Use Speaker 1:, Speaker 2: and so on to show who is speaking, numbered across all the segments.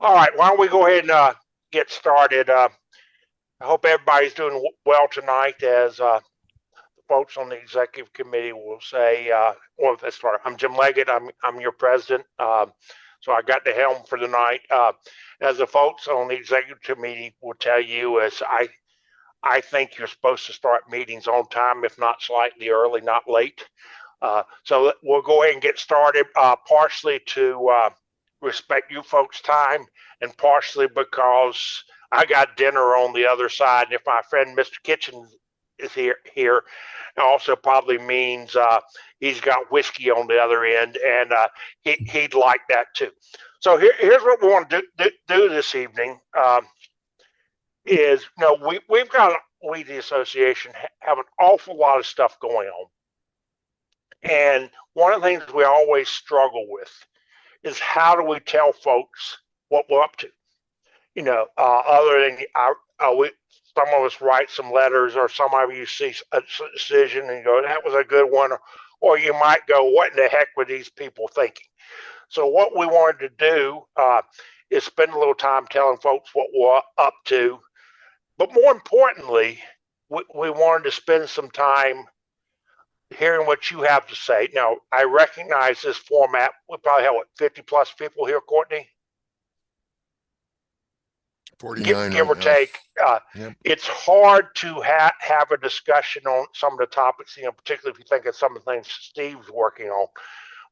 Speaker 1: All right, why don't we go ahead and get started? I hope everybody's doing well tonight. As the folks on the executive committee will say, well, let's start. I'm Jim Leggette. I'm your president. So I got the helm for tonight. As the folks on the executive committee will tell you, as I think you're supposed to start meetings on time, if not slightly early, not late. So we'll go ahead and get started, partially to respect you folks' time, and partially because I got dinner on the other side. And if my friend Mr. Kitchen is here, it also probably means he's got whiskey on the other end, and he'd like that too. So here's what we want to do this evening. Is we've got the association have an awful lot of stuff going on, and one of the things we always struggle with is how do we tell folks what we're up to? Other than some of us write some letters, or some of you see a decision and go, "That was a good one," or you might go, "What in the heck were these people thinking?" So what we wanted to do is spend a little time telling folks what we're up to. But more importantly, we wanted to spend some time hearing what you have to say. Now, I recognize this format. We probably have, 50 plus people here, Courtney?
Speaker 2: 49
Speaker 1: give or
Speaker 2: right
Speaker 1: take.
Speaker 2: Yep.
Speaker 1: It's hard to have a discussion on some of the topics, particularly if you think of some of the things Steve's working on,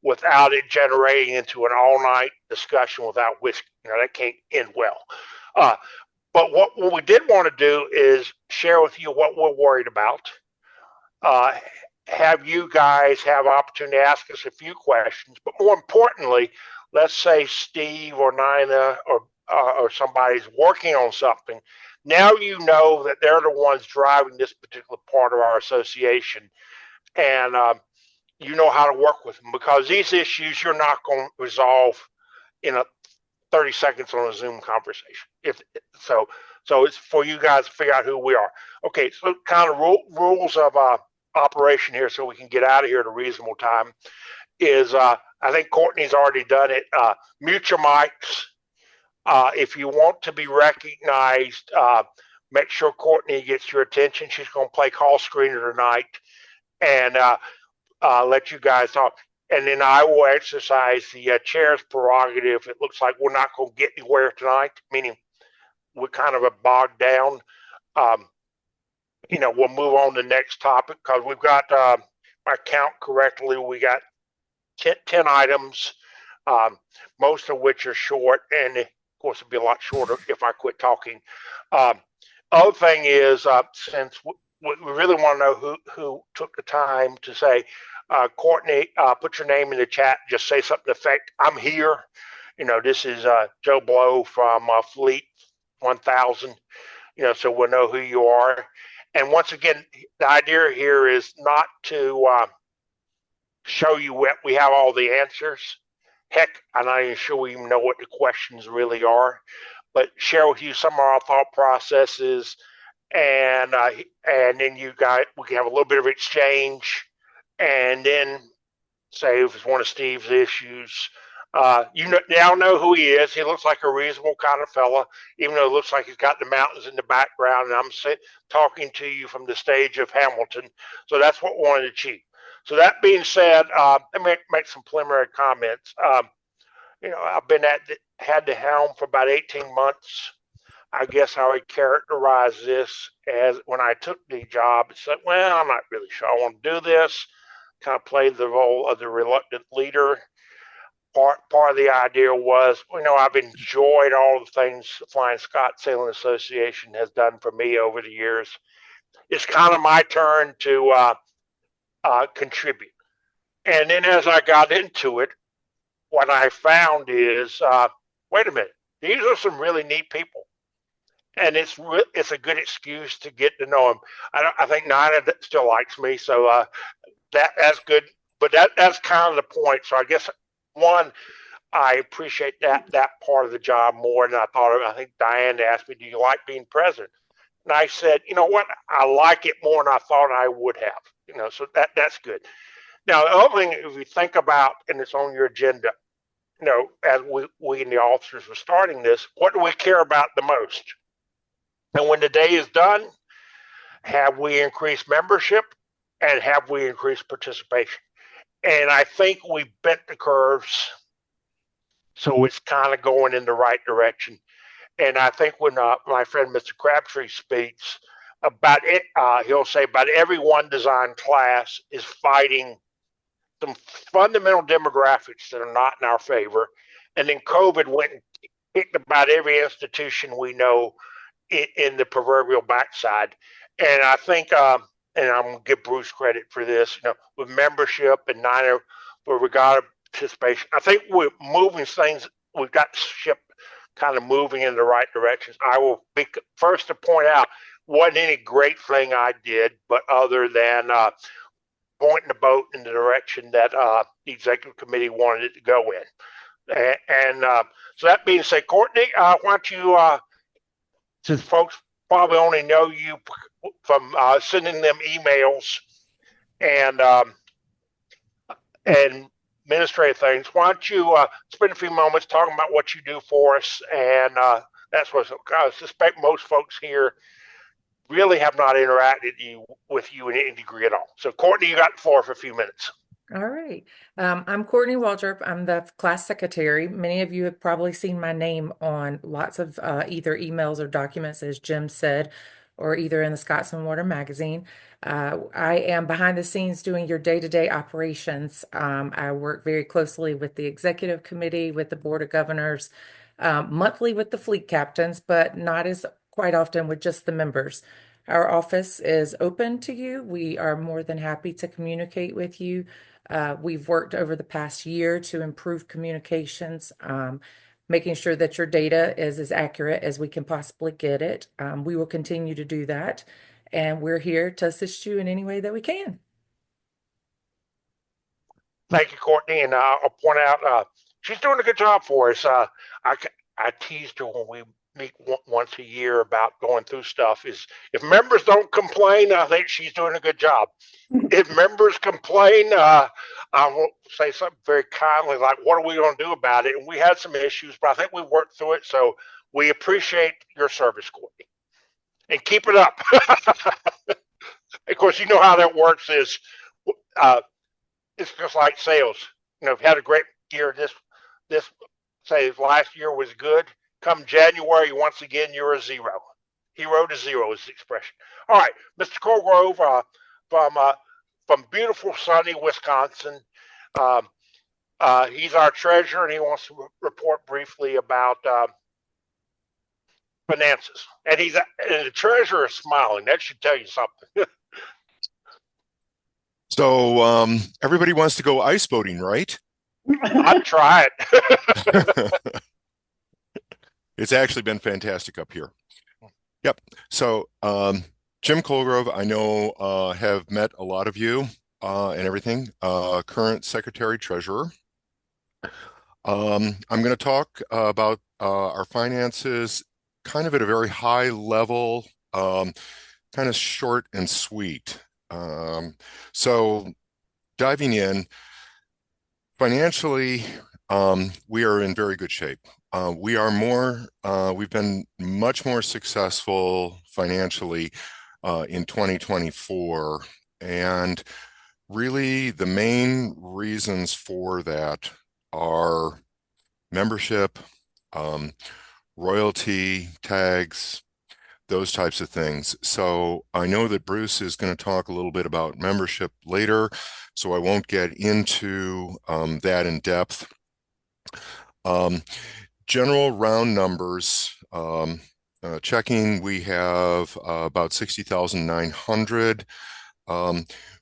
Speaker 1: without it generating into an all-night discussion without whiskey. That can't end well. But what we did want to do is share with you what we're worried about. Have you guys have opportunity to ask us a few questions, but more importantly, let's say Steve or Nina or somebody's working on something. Now you know that they're the ones driving this particular part of our association, and you know how to work with them, because these issues you're not going to resolve in 30 seconds on a Zoom conversation. So it's for you guys to figure out who we are. Okay, so kind of rules of operation here, so we can get out of here at a reasonable time, is I think Courtney's already done it. Mute your mics. If you want to be recognized, make sure Courtney gets your attention. She's going to play call screener tonight, and let you guys talk. And then I will exercise the chair's prerogative. It looks like we're not going to get anywhere tonight, meaning we're kind of bogged down. We'll move on to the next topic, because we've got, if I count correctly, we got 10 items, most of which are short, and of course it'd be a lot shorter if I quit talking. Other thing is, since we really want to know who took the time to say, Courtney, put your name in the chat. Just say something to the effect, "I'm here." This is Joe Blow from Fleet 1000. So we'll know who you are. And once again, the idea here is not to show you what we have all the answers. Heck, I'm not even sure we even know what the questions really are, but share with you some of our thought processes, and then we can have a little bit of exchange, and then say if it's one of Steve's issues. You now know who he is. He looks like a reasonable kind of fella, even though it looks like he's got the mountains in the background, and I'm talking to you from the stage of Hamilton. So that's what we want to achieve. So that being said, let me make some preliminary comments. I've had the helm for about 18 months. I guess I would characterize this as, when I took the job, it's like, well, I'm not really sure I want to do this. Kind of played the role of the reluctant leader. Part of the idea was, I've enjoyed all the things Flying Scot Sailing Association has done for me over the years. It's kind of my turn to contribute. And then as I got into it, what I found is, wait a minute, these are some really neat people, and it's a good excuse to get to know them. I think Nina still likes me, so that's good. But that's kind of the point. So I guess, one, I appreciate that part of the job more than I thought. I think Diane asked me, "Do you like being president?" And I said, "You know what? I like it more than I thought I would have." So that's good. Now, the other thing, if you think about, and it's on your agenda, as we and the officers were starting this, what do we care about the most? And when the day is done, have we increased membership and have we increased participation? And I think we bent the curves, so it's kind of going in the right direction. And I think when my friend Mr. Crabtree speaks about it, he'll say about every one design class is fighting some fundamental demographics that are not in our favor. And then COVID went and kicked about every institution we know in the proverbial backside. And I think, and I'm going to give Bruce credit for this, with membership and with regard to participation, I think we're moving things. We've got the ship kind of moving in the right directions. I will be first to point out wasn't any great thing I did, but other than pointing the boat in the direction that the executive committee wanted it to go in. And so that being said, Courtney, why don't you, since folks probably only know you from sending them emails and administrative things, why don't you spend a few moments talking about what you do for us? And that's what I suspect most folks here really have not interacted with you in any degree at all. So, Courtney, you got the floor for a few minutes.
Speaker 3: All right. I'm Courtney Waldrop. I'm the class secretary. Many of you have probably seen my name on lots of either emails or documents, as Jim said, or either in the Scots and Water magazine. I am behind the scenes doing your day-to-day operations. I work very closely with the executive committee, with the board of governors, monthly with the fleet captains, but not as quite often with just the members. Our office is open to you. We are more than happy to communicate with you. We've worked over the past year to improve communications, making sure that your data is as accurate as we can possibly get it. We will continue to do that, and we're here to assist you in any way that we can.
Speaker 1: Thank you, Courtney. And I'll point out she's doing a good job for us. I teased her when we meet once a year about going through stuff. Is if members don't complain, I think she's doing a good job. If members complain, I will say something very kindly like, what are we going to do about it? And we had some issues, but I think we worked through it. So we appreciate your service, Courtney. And keep it up. Of course, you know how that works is it's just like sales. If you had a great year, this say last year was good. Come January, once again, you're a zero. Hero to zero is the expression. All right, Mr. Colgrove from beautiful sunny Wisconsin. He's our treasurer, and he wants to report briefly about finances. And the treasurer is smiling. That should tell you something.
Speaker 2: So everybody wants to go ice boating, right?
Speaker 1: I'd try it.
Speaker 2: It's actually been fantastic up here. Yep. So Jim Colgrove, I know have met a lot of you and everything. Current secretary treasurer. I'm going to talk about our finances kind of at a very high level, kind of short and sweet. So diving in, financially, we are in very good shape. We've been much more successful financially in 2024. And really the main reasons for that are membership, royalty, tags, those types of things. So I know that Bruce is going to talk a little bit about membership later, so I won't get into that in depth. General round numbers, checking, we have about 60,900.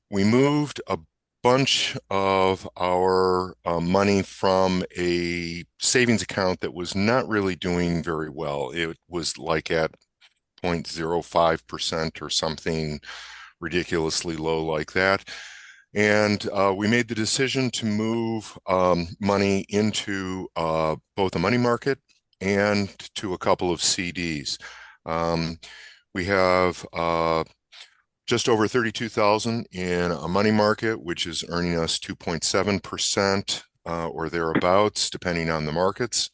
Speaker 2: We moved a bunch of our money from a savings account that was not really doing very well. It was like at 0.05% or something ridiculously low like that. And we made the decision to move money into both a money market and to a couple of CDs. We have just over 32,000 in a money market, which is earning us 2.7%. or thereabouts, depending on the markets.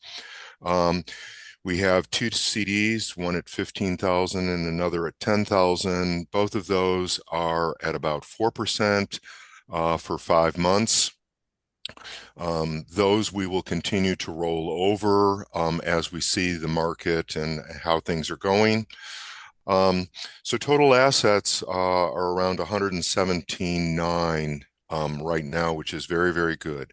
Speaker 2: We have two CDs, one at 15,000 and another at 10,000. Both of those are at about 4% for 5 months. Those we will continue to roll over as we see the market and how things are going. So total assets are around 117.9 right now, which is very, very good.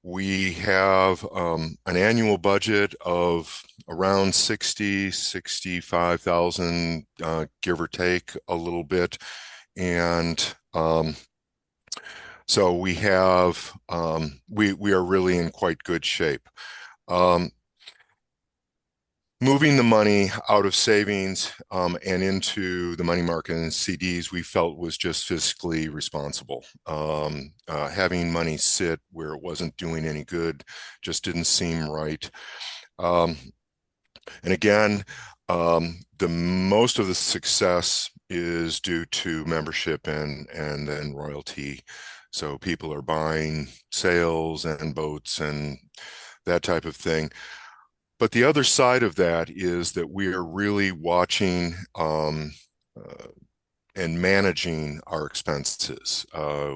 Speaker 2: We have an annual budget of around 65,000, give or take a little bit. And so we have, we are really in quite good shape. Moving the money out of savings and into the money market and CDs, we felt was just fiscally responsible. Having money sit where it wasn't doing any good just didn't seem right. And again, the most of the success is due to membership and then royalty. So people are buying sales and boats and that type of thing. But the other side of that is that we are really watching and managing our expenses.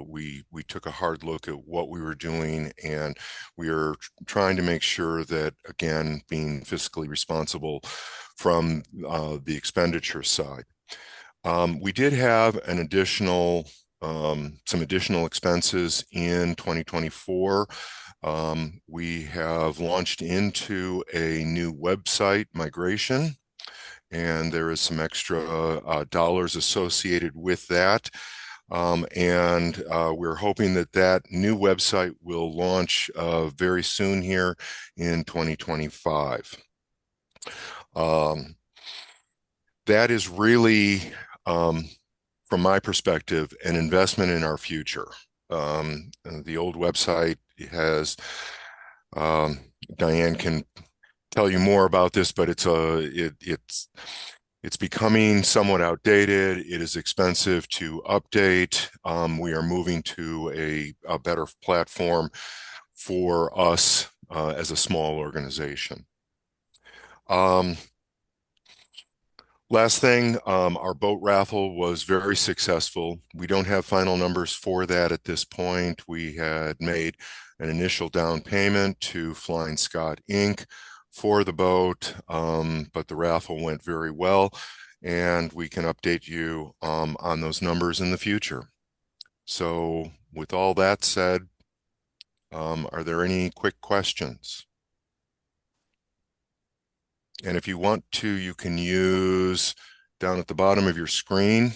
Speaker 2: We took a hard look at what we were doing, and we are trying to make sure that, again, being fiscally responsible from the expenditure side. We did have an additional, some additional expenses in 2024. We have launched into a new website migration, and there is some extra dollars associated with that. And we're hoping that that new website will launch very soon here in 2025. That is really, from my perspective, an investment in our future. The old website has, Diane can tell you more about this, but it's becoming somewhat outdated. It is expensive to update. We are moving to a better platform for us as a small organization. Last thing, our boat raffle was very successful. We don't have final numbers for that at this point. We had made an initial down payment to Flying Scot Inc. for the boat, but the raffle went very well, and we can update you on those numbers in the future. So with all that said, are there any quick questions? And if you want to, you can use down at the bottom of your screen,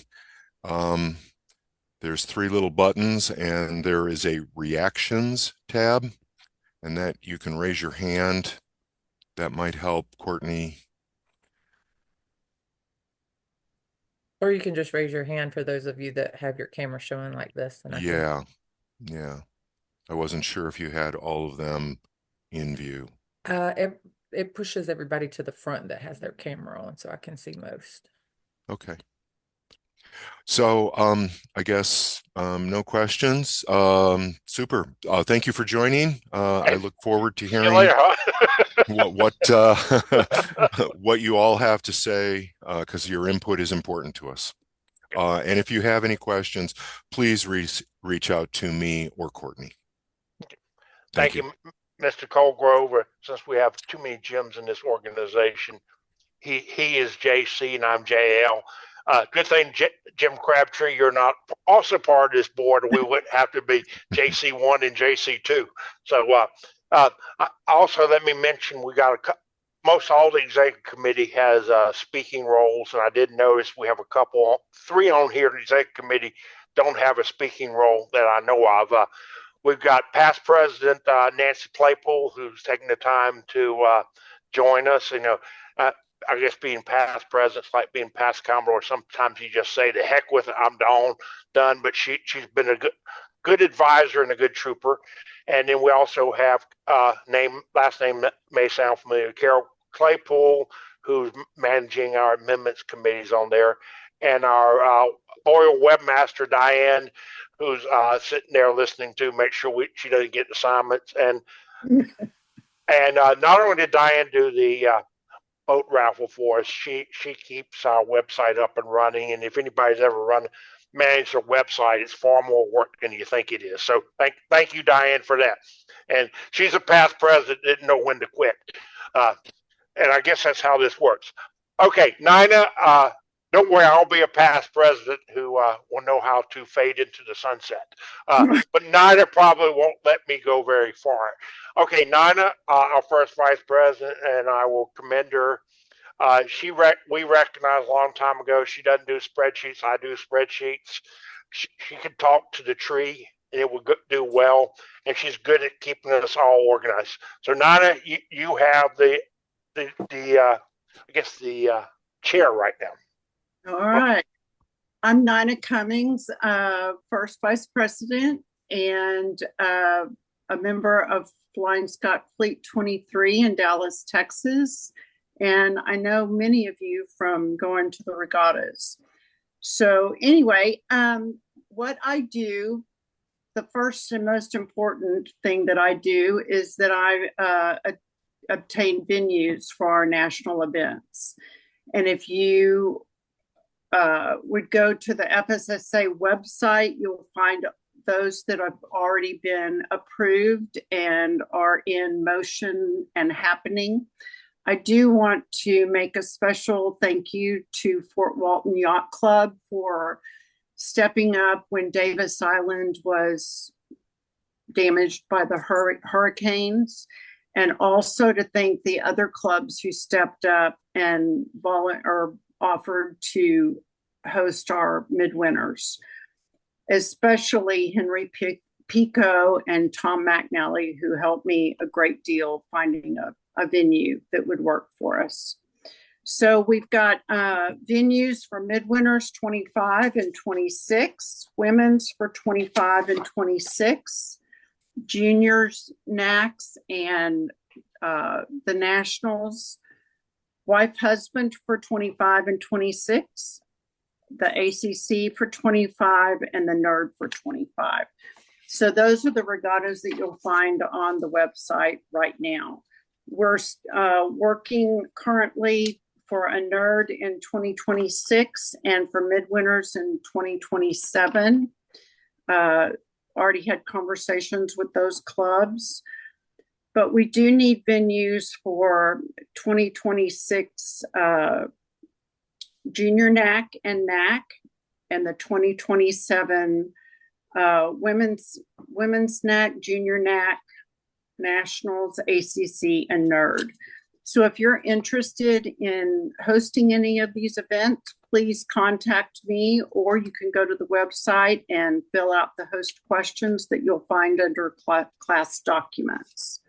Speaker 2: there's 3 little buttons, and there is a reactions tab, and that you can raise your hand. That might help, Courtney.
Speaker 3: Or you can just raise your hand for those of you that have your camera showing like this. And
Speaker 2: yeah. I wasn't sure if you had all of them in view.
Speaker 3: It pushes everybody to the front that has their camera on, so I can see most.
Speaker 2: Okay. So I guess no questions. Super. Thank you for joining. I look forward to hearing what what you all have to say, because your input is important to us. And if you have any questions, please reach out to me or Courtney.
Speaker 1: Thank you, Mr. Colgrove. Since we have too many Jims in this organization, he is JC and I'm JL. Good thing, Jim Crabtree, you're not also part of this board. We wouldn't have to be JC1 and JC2. So also let me mention, we got most all the executive committee has speaking roles, and I did notice we have 3 on here. The executive committee don't have a speaking role that I know of. We've got past president Nancy Claypool, who's taking the time to join us. You know, I guess being past president's like being past Commodore. Sometimes you just say, "The heck with it, I'm done." But she's been a good advisor and a good trooper. And then we also have last name that may sound familiar, Carol Claypool, who's managing our amendments committees on there. and our loyal webmaster Diane, who's sitting there listening to make sure she doesn't get assignments. And not only did Diane do the boat raffle for us, she keeps our website up and running. And if anybody's ever managed a website, it's far more work than you think it is. So thank you, Diane, for that. And she's a past president, didn't know when to quit. And I guess that's how this works. Okay, Nina, don't worry, I'll be a past president who will know how to fade into the sunset. But Nina probably won't let me go very far. Okay, Nina, our first vice president, and I will commend her. We recognized a long time ago she doesn't do spreadsheets. I do spreadsheets. She can talk to the tree, and it will do well. And she's good at keeping us all organized. So Nina, you have the chair right now.
Speaker 4: All right. I'm Nina Cummings, first vice president and a member of Flying Scot Fleet 23 in Dallas, Texas. And I know many of you from going to the regattas. So anyway, what I do, the first and most important thing that I do is that I obtain venues for our national events. And if you would go to the FSSA website, you'll find those that have already been approved and are in motion and happening. I do want to make a special thank you to Fort Walton Yacht Club for stepping up when Davis Island was damaged by the hurricanes, and also to thank the other clubs who stepped up and offered to host our midwinters, especially Henry Pico and Tom McNally, who helped me a great deal finding a venue that would work for us. So we've got venues for midwinters 25 and 26, women's for 25 and 26, juniors, NACs, and the nationals, wife, husband for 25 and 26, the ACC for 25, and the NERD for 25. So those are the regattas that you'll find on the website right now. We're working currently for a NERD in 2026 and for midwinters in 2027. Already had conversations with those clubs, but we do need venues for 2026 Junior NAC and NAC, and the 2027 women's NAC, Junior NAC, Nationals, ACC, and NERD. So if you're interested in hosting any of these events, please contact me, or you can go to the website and fill out the host questions that you'll find under class documents.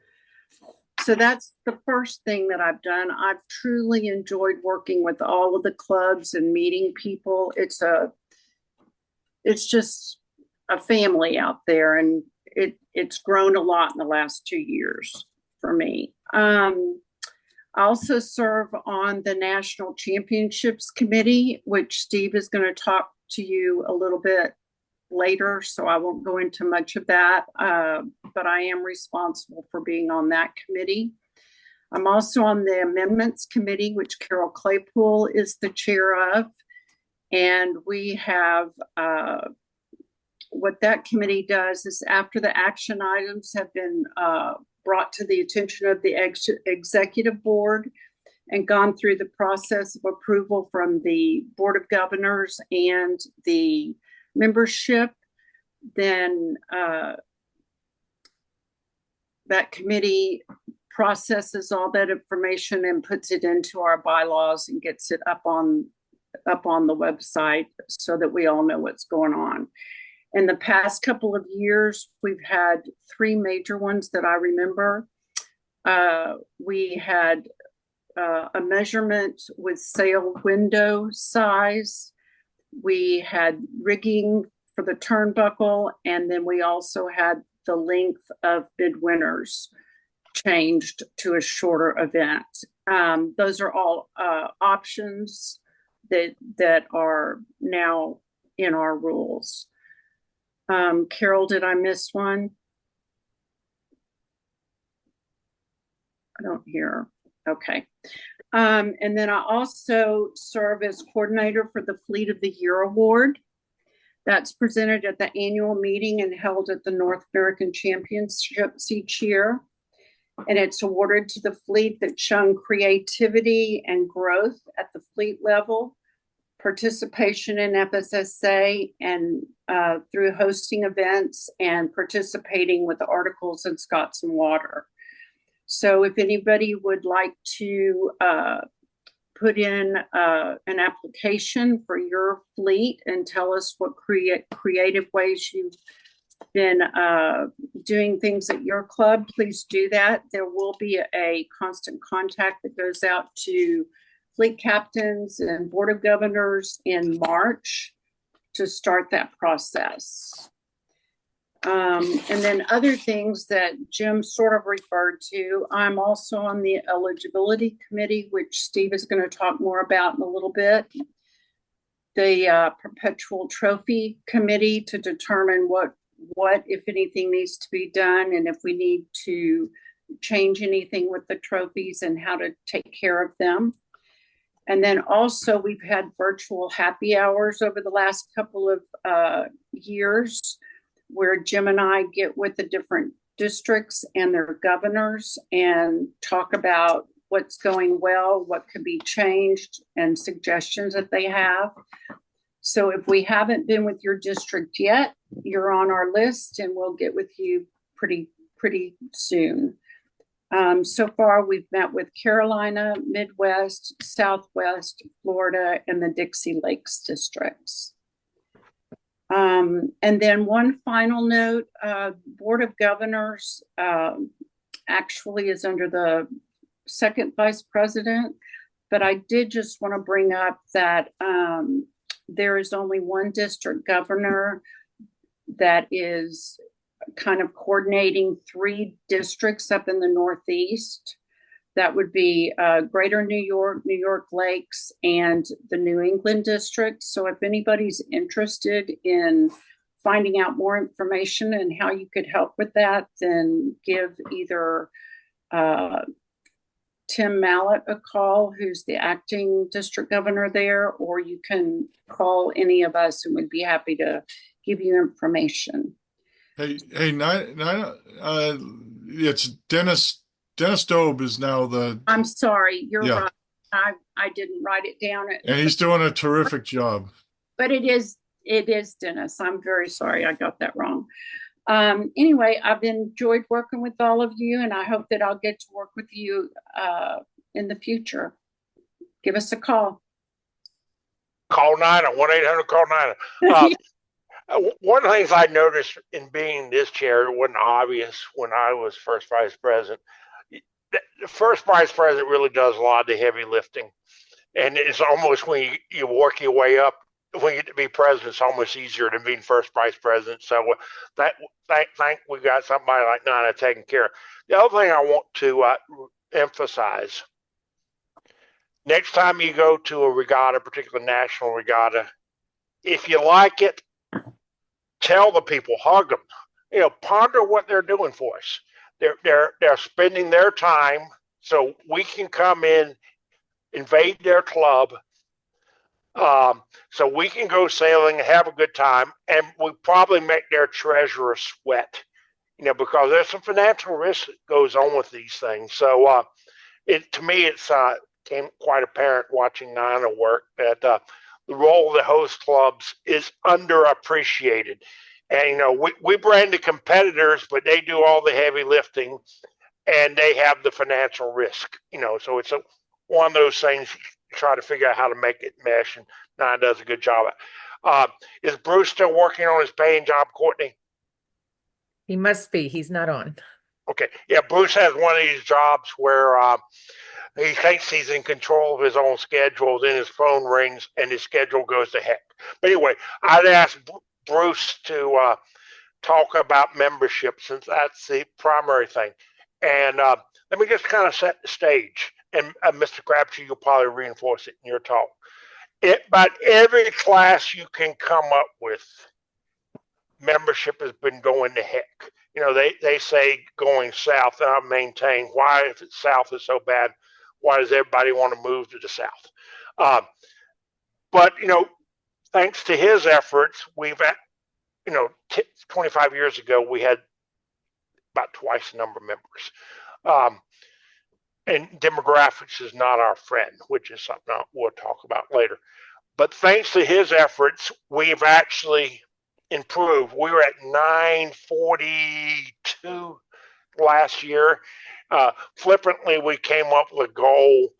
Speaker 4: So that's the first thing that I've done. I've truly enjoyed working with all of the clubs and meeting people. It's just a family out there, and it's grown a lot in the last 2 years for me. I also serve on the National Championships Committee, which Steve is going to talk to you a little bit later, so I won't go into much of that, but I am responsible for being on that committee. I'm also on the Amendments Committee, which Carol Claypool is the chair of, and we have what that committee does is after the action items have been brought to the attention of the executive board and gone through the process of approval from the Board of Governors and the membership, then that committee processes all that information and puts it into our bylaws and gets it up on the website so that we all know what's going on. In the past couple of years, we've had 3 major ones that I remember. We had a measurement with sail window size. We had rigging for the turnbuckle, and then we also had the length of midwinters changed to a shorter event. Those are all options that are now in our rules. Carol, did I miss one? I don't hear. Okay. And then I also serve as coordinator for the Fleet of the Year Award. That's presented at the annual meeting and held at the North American Championships each year. And it's awarded to the fleet that's shown creativity and growth at the fleet level, participation in FSSA, and through hosting events and participating with the articles in Scots and Water. So if anybody would like to put in an application for your fleet and tell us what creative ways you've been doing things at your club, please do that. There will be a constant contact that goes out to fleet captains and board of governors in March to start that process. And then other things that Jim sort of referred to, I'm also on the eligibility committee, which Steve is going to talk more about in a little bit. The perpetual trophy committee to determine what, if anything, needs to be done, and if we need to change anything with the trophies and how to take care of them. And then also we've had virtual happy hours over the last couple of years, where Jim and I get with the different districts and their governors and talk about what's going well, what could be changed, and suggestions that they have. So if we haven't been with your district yet, you're on our list, and we'll get with you pretty soon. So far, we've met with Carolina, Midwest, Southwest, Florida, and the Dixie Lakes districts. And then one final note, Board of Governors actually is under the second vice president, but I did just want to bring up that there is only one district governor that is kind of coordinating 3 districts up in the Northeast. That would be Greater New York, New York Lakes, and the New England district. So if anybody's interested in finding out more information and how you could help with that, then give either Tim Mallett a call, who's the acting district governor there, or you can call any of us and we'd be happy to give you information.
Speaker 5: Hey, it's Dennis Dobe is now the.
Speaker 4: I'm sorry, you're
Speaker 5: Yeah.
Speaker 4: right. I didn't write it down.
Speaker 5: And he's doing a terrific job.
Speaker 4: But it is Dennis. I'm very sorry I got that wrong. Anyway, I've enjoyed working with all of you, and I hope that I'll get to work with you in the future. Give us a call.
Speaker 1: Call 9 or 1-800-CALL-9. One of the things I noticed in being this chair, it wasn't obvious when I was first vice president. The first vice president really does a lot of the heavy lifting, and it's almost when you work your way up, when you get to be president, it's almost easier than being first vice president. So thank we got somebody like Nina taking care of. The other thing I want to emphasize: next time you go to a regatta, particularly national regatta, if you like it, tell the people, hug them, ponder what they're doing for us. They're spending their time so we can come in, invade their club, so we can go sailing and have a good time, and we probably make their treasurer sweat, because there's some financial risk that goes on with these things. So to me, it's became quite apparent watching Nina work that the role of the host clubs is underappreciated. And, we brand the competitors, but they do all the heavy lifting and they have the financial risk, so it's one of those things you try to figure out how to make it mesh, and Nine does a good job. Is Bruce still working on his paying job, Courtney?
Speaker 3: He must be. He's not on.
Speaker 1: Okay. Yeah, Bruce has one of these jobs where he thinks he's in control of his own schedule, then his phone rings and his schedule goes to heck. But anyway, I'd ask Bruce to talk about membership, since that's the primary thing. And let me just kind of set the stage. And Mr. Crabtree, you'll probably reinforce it in your talk. About every class you can come up with, membership has been going to heck. You know, they say going south, and I maintain, why, if it's south is so bad, why does everybody want to move to the south? But, you know, thanks to his efforts, we've, 25 years ago, we had about twice the number of members. And demographics is not our friend, which is something we'll talk about later. But thanks to his efforts, we've actually improved. We were at 942 last year. Flippantly, we came up with a goal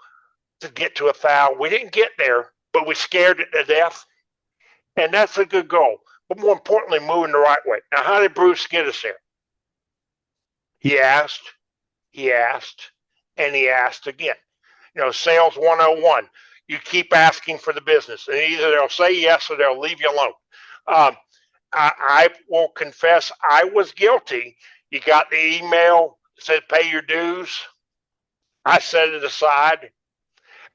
Speaker 1: to get to 1,000. We didn't get there, but we scared it to death. And that's a good goal. But more importantly, moving the right way. Now, how did Bruce get us there? He asked, and he asked again. You know, sales 101. You keep asking for the business, and either they'll say yes or they'll leave you alone. I will confess I was guilty. You got the email that said pay your dues. I set it aside,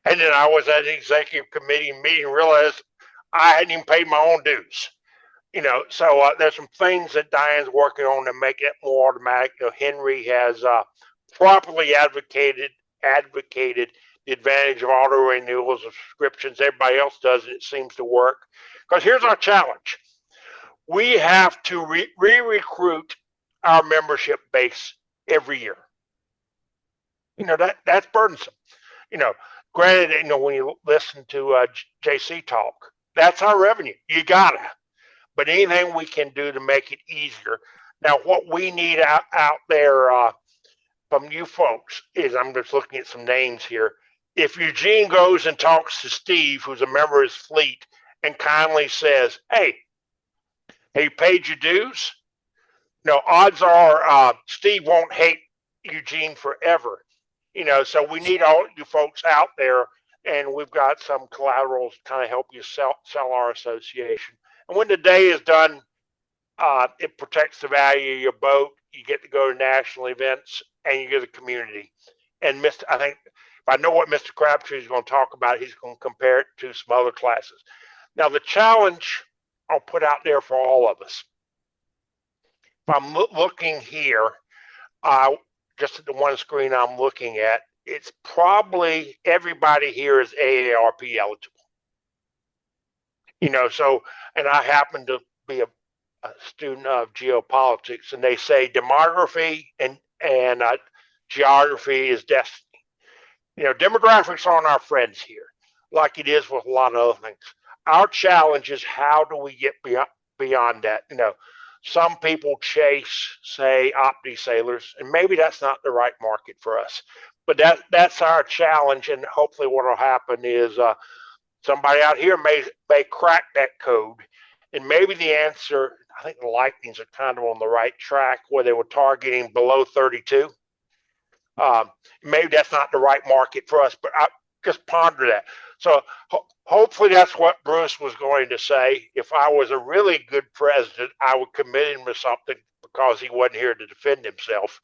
Speaker 1: and then I was at an executive committee meeting and realized I hadn't even paid my own dues. You know, so there's some things that Diane's working on to make it more automatic. You know, Henry has properly advocated the advantage of auto renewals of subscriptions. Everybody else does, and it seems to work. Because here's our challenge. We have to re-recruit our membership base every year. You know, that's burdensome. You know, granted, you know, when you listen to JC talk, that's our revenue. You gotta. But anything we can do to make it easier. Now, what we need out there from you folks is, I'm just looking at some names here. If Eugene goes and talks to Steve, who's a member of his fleet, and kindly says, hey, have you paid your dues? No, odds are Steve won't hate Eugene forever. You know, so we need all you folks out there, and we've got some collaterals to kind of help you sell our association. And when the day is done, it protects the value of your boat. You get to go to national events, and you get a community. And I think if I know what Mr. Crabtree is going to talk about, he's going to compare it to some other classes. Now, the challenge I'll put out there for all of us. If I'm looking here, just at the one screen I'm looking at, it's probably everybody here is AARP eligible. You know, so, and I happen to be a student of geopolitics, and they say demography and geography is destiny. You know, demographics aren't our friends here, like it is with a lot of other things. Our challenge is how do we get beyond that? You know, some people chase, say, Opti sailors, and maybe that's not the right market for us. But that's our challenge, and hopefully what will happen is somebody out here may crack that code, and maybe the answer, I think the Lightnings are kind of on the right track where they were targeting below 32. Maybe that's not the right market for us, but I just ponder that. So hopefully that's what Bruce was going to say. If I was a really good president, I would commit him to something because he wasn't here to defend himself,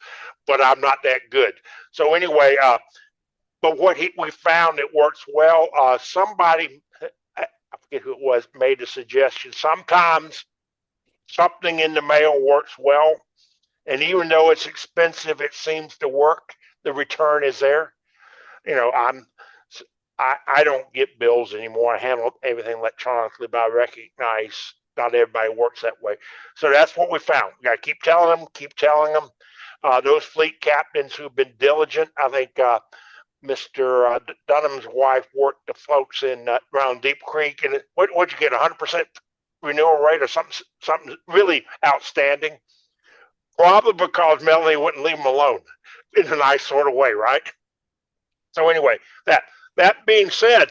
Speaker 1: but I'm not that good. So anyway, but what we found that works well, somebody, I forget who it was, made a suggestion. Sometimes something in the mail works well, and even though it's expensive, it seems to work. The return is there. You know, I don't get bills anymore. I handle everything electronically, but I recognize not everybody works that way. So that's what we found. We got to keep telling them. Those fleet captains who've been diligent, I think Mr. Dunham's wife worked the folks in around Deep Creek, and what'd you get, 100% renewal rate or something really outstanding? Probably because Melanie wouldn't leave them alone in a nice sort of way, right? So anyway, that being said,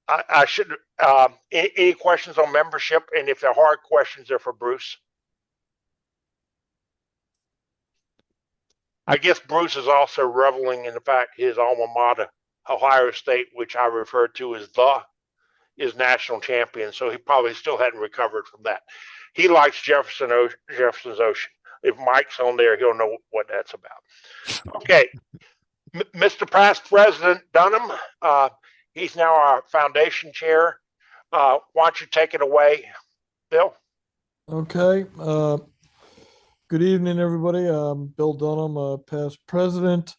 Speaker 1: I should any questions on membership, and if they're hard questions, they're for Bruce. I guess Bruce is also reveling in the fact his alma mater, Ohio State, which I refer to as is national champion, so he probably still hadn't recovered from that. He likes Jefferson's Ocean. If Mike's on there, he'll know what that's about. Okay, Mr. Past President Dunham, he's now our foundation chair. why don't you take it away, Bill?
Speaker 6: Okay. Good evening, everybody. I'm Bill Dunham, past president.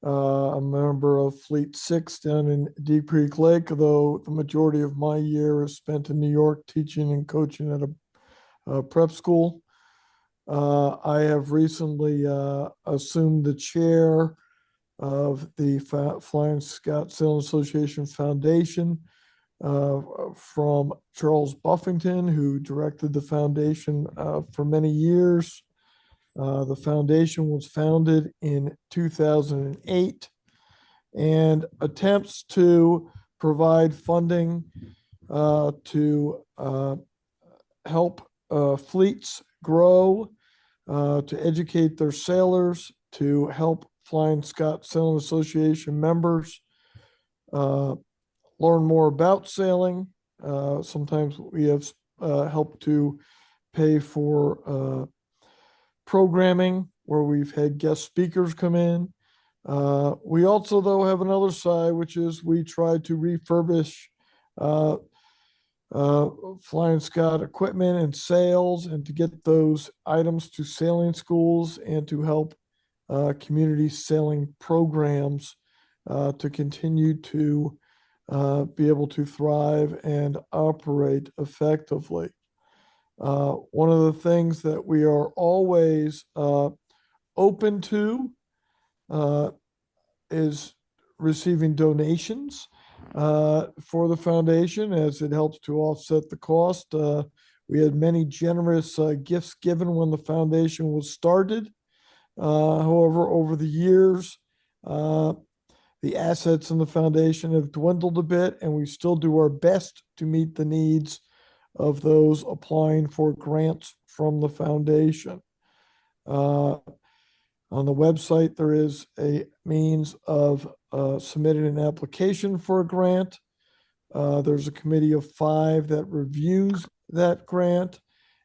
Speaker 6: I'm a member of Fleet 6 down in Deep Creek Lake, though the majority of my year is spent in New York teaching and coaching at a prep school. I have recently assumed the chair of the Flying Scot Sailing Association Foundation from Charles Buffington, who directed the foundation for many years. The foundation was founded in 2008 and attempts to provide funding to help fleets grow, to educate their sailors, to help Flying Scot Sailing Association members learn more about sailing. Sometimes we have helped to pay for programming where we've had guest speakers come in. We also, though, have another side, which is we try to refurbish Flying Scot equipment and sails, and to get those items to sailing schools and to help community sailing programs to continue to be able to thrive and operate effectively. One of the things that we are always open to is receiving donations for the foundation, as it helps to offset the cost. We had many generous gifts given when the foundation was started. However, over the years, the assets in the foundation have dwindled a bit, and we still do our best to meet the needs of those applying for grants from the foundation. On the website, there is a means of submitting an application for a grant. There's a committee of 5 that reviews that grant,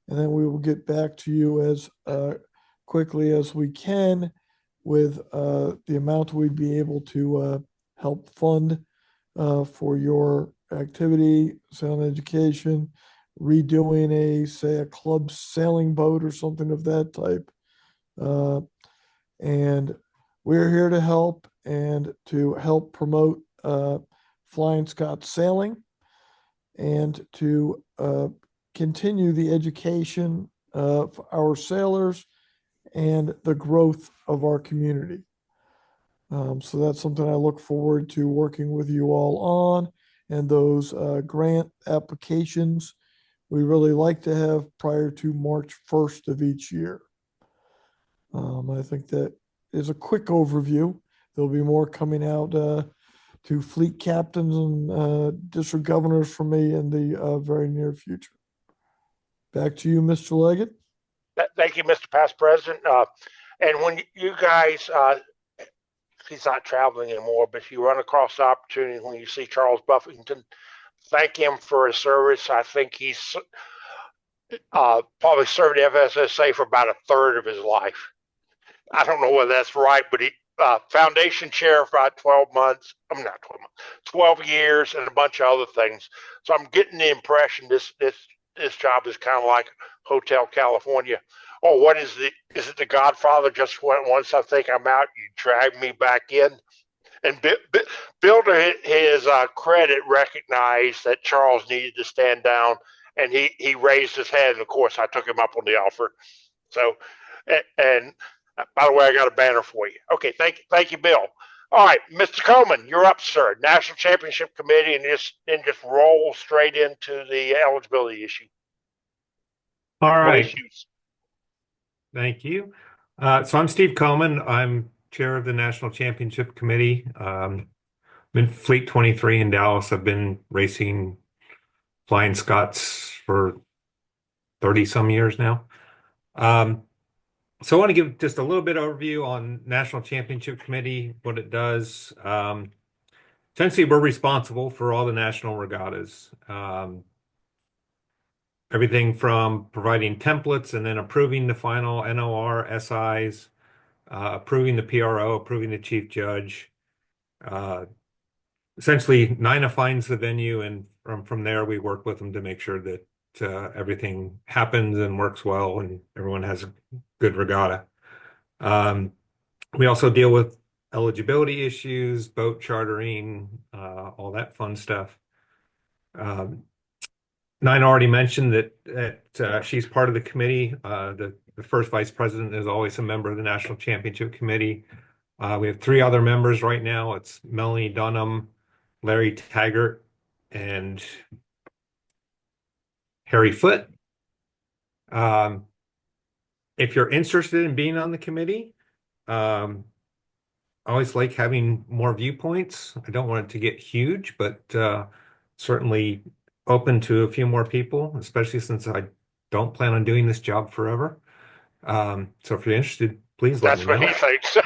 Speaker 6: and then we will get back to you as quickly as we can with the amount we'd be able to help fund for your activity, sailing education, redoing say a club sailing boat or something of that type. And we're here to help and to help promote Flying Scot sailing and to continue the education of our sailors and the growth of our community. So that's something I look forward to working with you all on, and those grant applications we really like to have prior to March 1st of each year. I think that is a quick overview. There'll be more coming out to fleet captains and district governors from me in the very near future. Back to you, Mr. Leggett.
Speaker 1: Thank you, Mr. Past President. And when you guys, he's not traveling anymore, but if you run across the opportunity when you see Charles Buffington, thank him for his service. I think he's probably served the FSSA for about a third of his life. I don't know whether that's right, but he foundation chair for about 12 months. I'm not 12 months, 12 years, and a bunch of other things. So I'm getting the impression this job is kind of like Hotel California. Oh, what is is it The Godfather? Just once I think I'm out, you drag me back in. And Bill, to his credit, recognized that Charles needed to stand down, and he raised his head. And of course, I took him up on the offer. So, and by the way, I got a banner for you. Okay, thank you, Bill. All right, Mr. Coleman, you're up, sir. National Championship Committee, and just roll straight into the eligibility issue.
Speaker 7: All right.
Speaker 1: Issues.
Speaker 7: Thank you. So I'm Steve Coleman. I'm chair of the National Championship Committee. I'm in Fleet 23 in Dallas. I've been racing Flying Scots for 30 some years now. So I want to give just a little bit of overview on National Championship Committee, what it does. Essentially, we're responsible for all the national regattas. Everything from providing templates and then approving the final NOR, SIs, approving the PRO, approving the chief judge. Essentially, NINA finds the venue, and from there, we work with them to make sure that everything happens and works well and everyone has a good regatta. We also deal with eligibility issues, boat chartering, all that fun stuff. Nina already mentioned that she's part of the committee. The first vice president is always a member of the National Championship Committee. We have 3 other members right now. It's Melanie Dunham, Larry Taggart, and Harry Foote. If you're interested in being on the committee, I always like having more viewpoints. I don't want it to get huge, but certainly open to a few more people, especially since I don't plan on doing this job forever. So if you're interested, please let
Speaker 1: That's
Speaker 7: me
Speaker 1: what
Speaker 7: know.
Speaker 1: he thinks.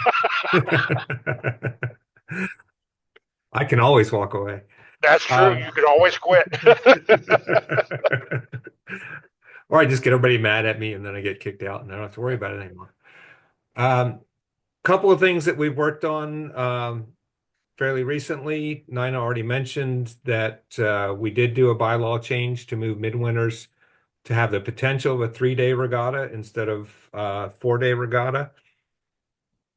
Speaker 7: I can always walk away.
Speaker 1: That's true. You can always quit.
Speaker 7: Or I just get everybody mad at me and then I get kicked out and I don't have to worry about it anymore. Couple of things that we've worked on fairly recently. Nina already mentioned that we did do a bylaw change to move midwinters to have the potential of a 3-day regatta instead of 4-day regatta.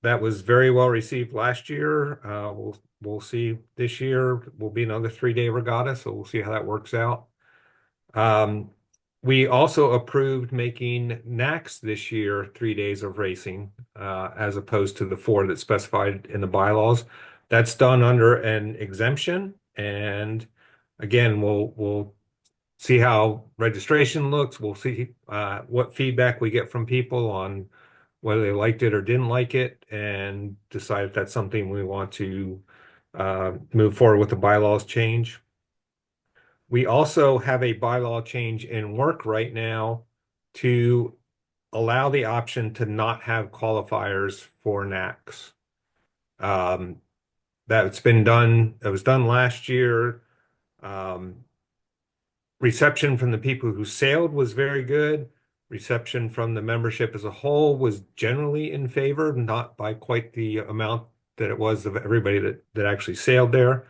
Speaker 7: That was very well received last year. We'll see this year will be another 3-day regatta, so we'll see how that works out. We also approved making NACS this year 3 days of racing, as opposed to the 4 that's specified in the bylaws. That's done under an exemption, and again, we'll see how registration looks. We'll see what feedback we get from people on whether they liked it or didn't like it, and decide if that's something we want to move forward with the bylaws change. We also have a bylaw change in work right now to allow the option to not have qualifiers for NACS. That's been done. It was done last year. Reception from the people who sailed was very good. Reception from the membership as a whole was generally in favor, not by quite the amount that it was of everybody that actually sailed there.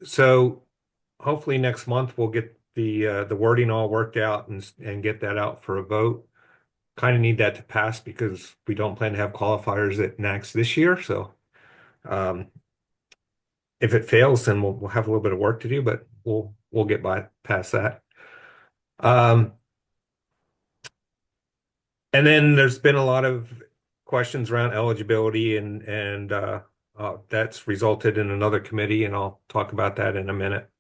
Speaker 7: So hopefully next month we'll get the wording all worked out and get that out for a vote. Kind of need that to pass because we don't plan to have qualifiers at NACS this year. So if it fails, then we'll have a little bit of work to do, but we'll get past that. And then there's been a lot of questions around eligibility and that's resulted in another committee, and I'll talk about that in a minute.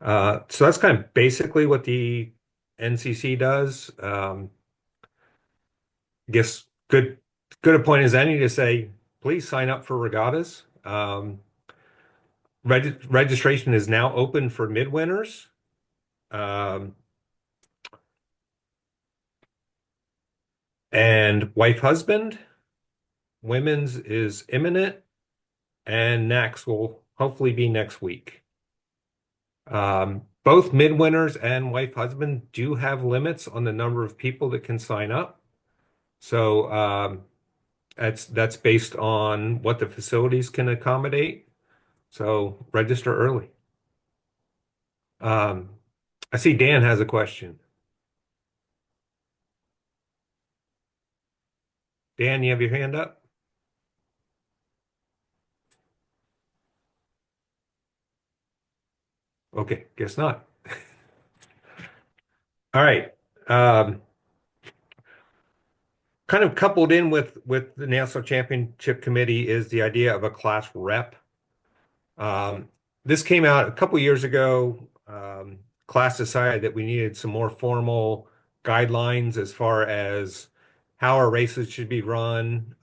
Speaker 7: So that's kind of basically what the NCC does. I guess good a point as any to say, please sign up for regattas. Registration is now open for midwinters. And wife husband, women's is imminent, and NACS will hopefully be next week. Both midwinters and wife husband do have limits on the number of people that can sign up. So that's based on what the facilities can accommodate. So register early. I see Dan has a question. Dan, you have your hand up? Okay, guess not. All right. Kind of coupled in with the National Championship Committee is the idea of a class rep. This came out a couple years ago. Class decided that we needed some more formal guidelines as far as how our races should be run,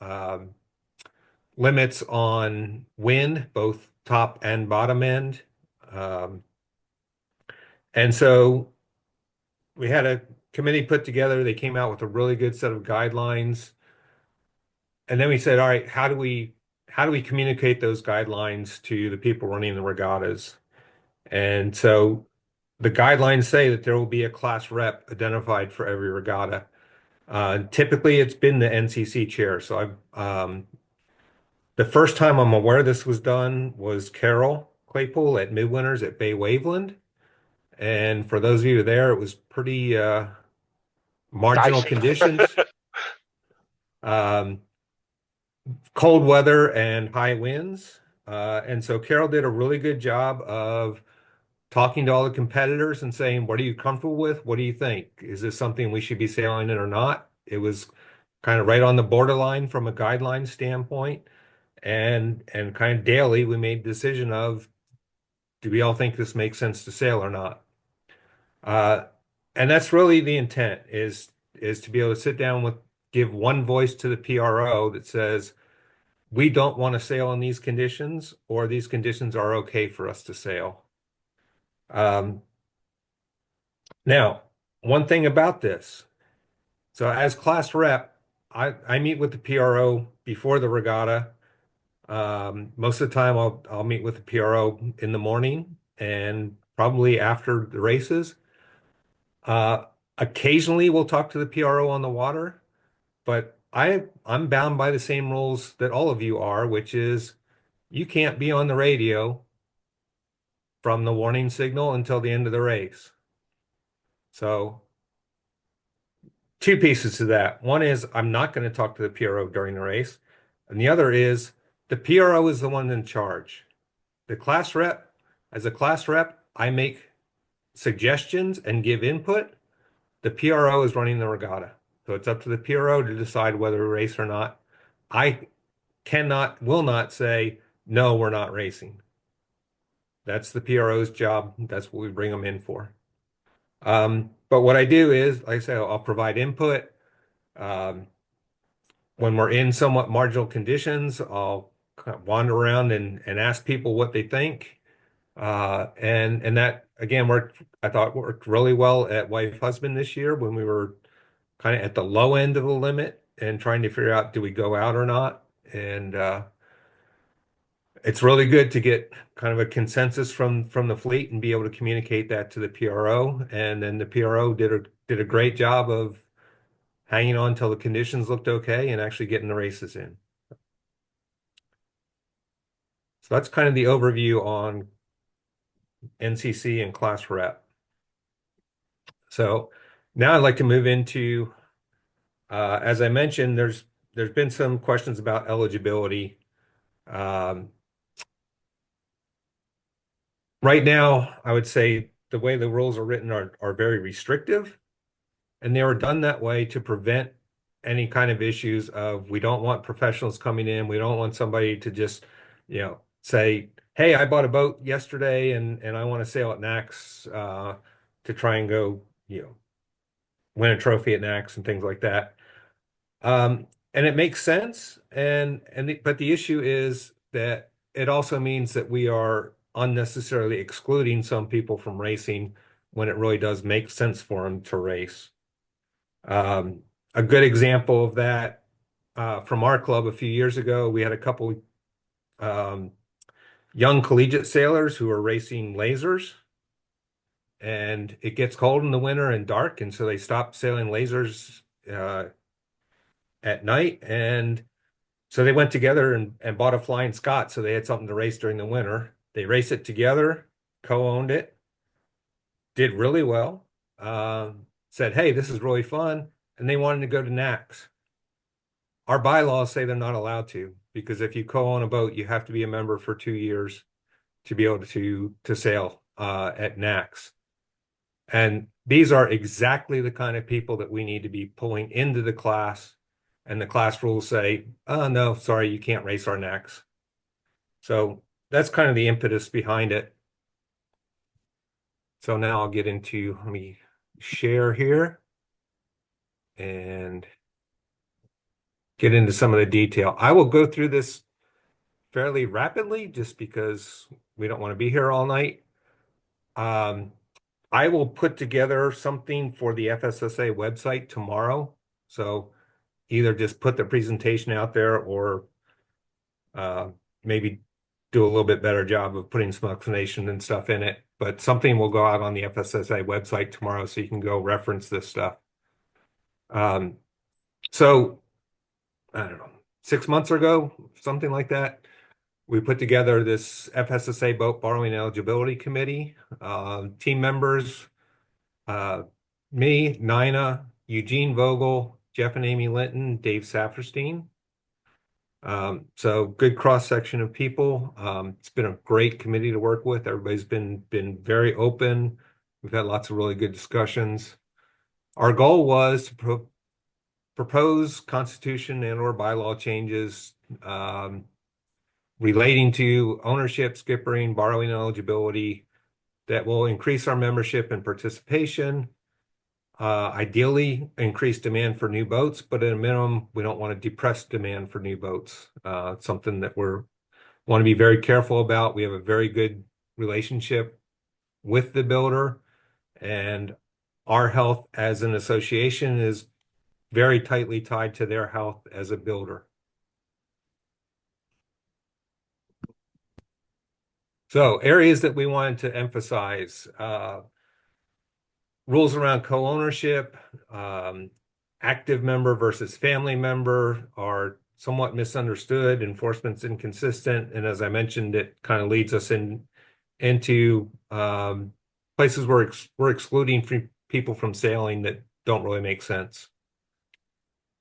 Speaker 7: limits on wind, both top and bottom end. And so we had a committee put together. They came out with a really good set of guidelines. And then we said, all right, how do we communicate those guidelines to the people running the regattas? And so the guidelines say that there will be a class rep identified for every regatta. Typically, it's been the NCC chair. So the first time I'm aware this was done was Carol. Claypool at Midwinters at Bay Waveland. And for those of you there, it was pretty marginal
Speaker 1: Dicey.
Speaker 7: conditions, cold weather and high winds. And so Carol did a really good job of talking to all the competitors and saying, what are you comfortable with? What do you think? Is this something we should be sailing in or not? It was kind of right on the borderline from a guideline standpoint. And kind of daily, we made the decision of, do we all think this makes sense to sail or not? And that's really the intent is to be able to sit down with, give one voice to the PRO that says, we don't want to sail in these conditions, or these conditions are okay for us to sail. Now, one thing about this, so as class rep, I meet with the PRO before the regatta. Most of the time I'll meet with the PRO in the morning and probably after the races. Occasionally we'll talk to the PRO on the water, but I'm bound by the same rules that all of you are, which is you can't be on the radio from the warning signal until the end of the race. So two pieces to that. One is I'm not going to talk to the PRO during the race. And the other is the PRO is the one in charge. The class rep, as a class rep, I make suggestions and give input. The PRO is running the regatta. So it's up to the PRO to decide whether to race or not. I will not say, no, we're not racing. That's the PRO's job. That's what we bring them in for. But what I do is, like I say, I'll provide input. When we're in somewhat marginal conditions, I'll kind of wander around and ask people what they think. And that, again, I thought worked really well at Wife Husband this year when we were kind of at the low end of the limit and trying to figure out, do we go out or not? And it's really good to get kind of a consensus from the fleet and be able to communicate that to the PRO. And then the PRO did a great job of hanging on until the conditions looked okay and actually getting the races in. So that's kind of the overview on NCC and class rep. So now I'd like to move into, as I mentioned, there's been some questions about eligibility. Right now, I would say the way the rules are written are very restrictive, and they were done that way to prevent any kind of issues of, we don't want professionals coming in. We don't want somebody to just, say, hey, I bought a boat yesterday and I want to sail at NACS to try and go, win a trophy at NACS and things like that. And it makes sense. But the issue is that it also means that we are unnecessarily excluding some people from racing when it really does make sense for them to race. A good example of that from our club a few years ago, we had a couple young collegiate sailors who are racing lasers, and it gets cold in the winter and dark, and so they stop sailing lasers at night, and so they went together and bought a flying Scot, so they had something to race during the winter. They raced it together, co-owned it, did really well, said, hey, this is really fun, and they wanted to go to NACS. Our bylaws say they're not allowed to, because if you co-own a boat, you have to be a member for 2 years to be able to sail at NACS. And these are exactly the kind of people that we need to be pulling into the class. And the class rules say, oh, no, sorry, you can't race our NACS. So that's kind of the impetus behind it. So now I'll get into, let me share here and get into some of the detail. I will go through this fairly rapidly just because we don't want to be here all night. I will put together something for the FSSA website tomorrow. So either just put the presentation out there or maybe do a little bit better job of putting some explanation and stuff in it. But something will go out on the FSSA website tomorrow so you can go reference this stuff. So I don't know, 6 months ago, something like that, we put together this FSSA Boat Borrowing Eligibility Committee. Team members, me, Nina, Eugene Vogel, Jeff and Amy Linton, Dave Saperstein. So good cross-section of people. It's been a great committee to work with. Everybody's been very open. We've had lots of really good discussions. Our goal was to propose constitution and or bylaw changes relating to ownership, skippering, borrowing eligibility that will increase our membership and participation. Ideally, increase demand for new boats, but at a minimum, we don't want to depress demand for new boats. It's something that want to be very careful about. We have a very good relationship with the builder, and our health as an association is very tightly tied to their health as a builder. So areas that we wanted to emphasize, rules around co-ownership, active member versus family member are somewhat misunderstood, enforcement's inconsistent, and as I mentioned, it kind of leads us into places where we're excluding people from sailing that don't really make sense.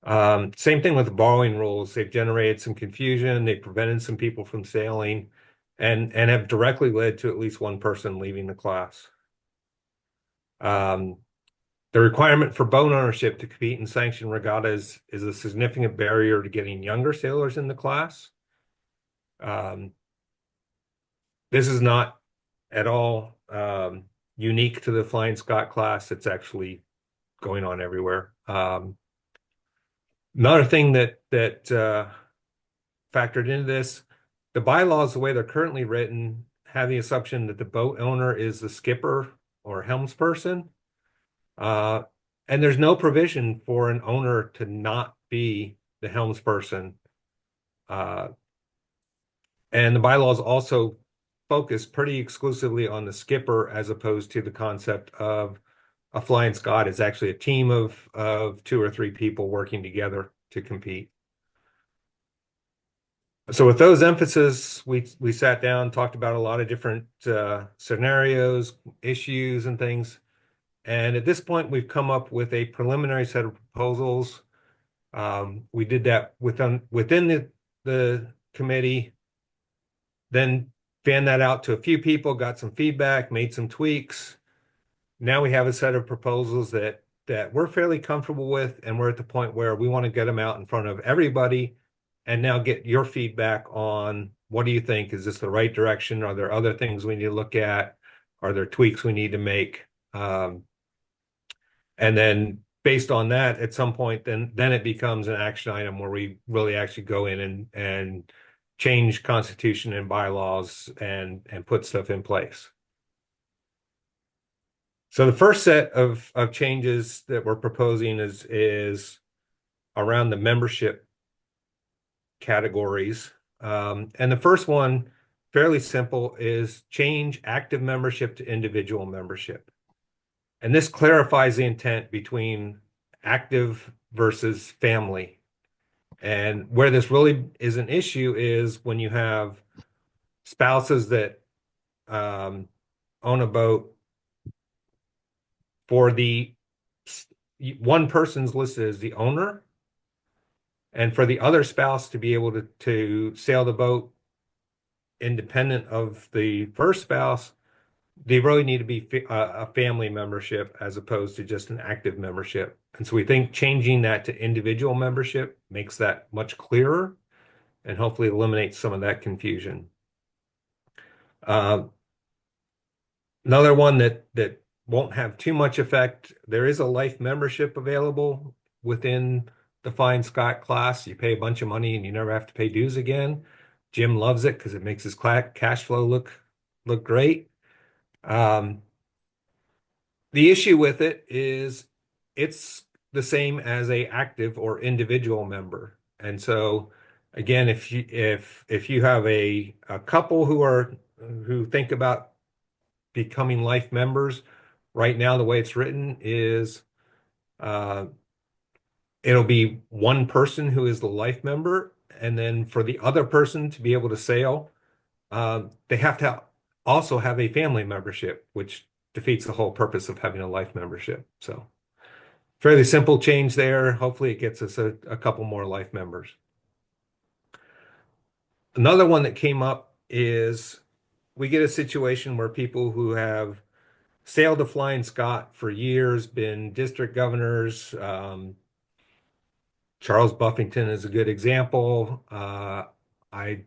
Speaker 7: Same thing with the borrowing rules. They've generated some confusion. They've prevented some people from sailing and have directly led to at least one person leaving the class. The requirement for boat ownership to compete in sanctioned regattas is a significant barrier to getting younger sailors in the class. This is not at all unique to the Flying Scot class. It's actually going on everywhere. Another thing that factored into this, the bylaws, the way they're currently written, have the assumption that the boat owner is the skipper or helmsperson. And there's no provision for an owner to not be the helmsperson. And the bylaws also focus pretty exclusively on the skipper as opposed to the concept of a Flying Scot is actually a team of 2 or 3 people working together to compete. So with those emphasis, we sat down, talked about a lot of different scenarios, issues, and things. And at this point, we've come up with a preliminary set of proposals. We did that within the committee, then fanned that out to a few people, got some feedback, made some tweaks. Now we have a set of proposals that we're fairly comfortable with, and we're at the point where we want to get them out in front of everybody and now get your feedback on what do you think? Is this the right direction? Are there other things we need to look at? Are there tweaks we need to make? And then based on that, at some point, then it becomes an action item where we really actually go in and change constitution and bylaws and put stuff in place. So the first set of changes that we're proposing is around the membership categories. And the first one, fairly simple, is change active membership to individual membership. And this clarifies the intent between active versus family. And where this really is an issue is when you have spouses that own a boat, for the one person's listed as the owner, and for the other spouse to be able to sail the boat independent of the first spouse, they really need to be a family membership as opposed to just an active membership. And so we think changing that to individual membership makes that much clearer and hopefully eliminates some of that confusion. Another one that won't have too much effect, there is a life membership available within the Flying Scot class. You pay a bunch of money and you never have to pay dues again. Jim loves it because it makes his cash flow look great. The issue with it is it's the same as a active or individual member. And so again, if you have a couple who think about becoming life members, right now the way it's written is it'll be one person who is the life member, and then for the other person to be able to sail, they have to also have a family membership, which defeats the whole purpose of having a life membership. So fairly simple change there. Hopefully it gets us a couple more life members. Another one that came up is we get a situation where people who have sailed to Flying Scot for years, been district governors. Charles Buffington is a good example. I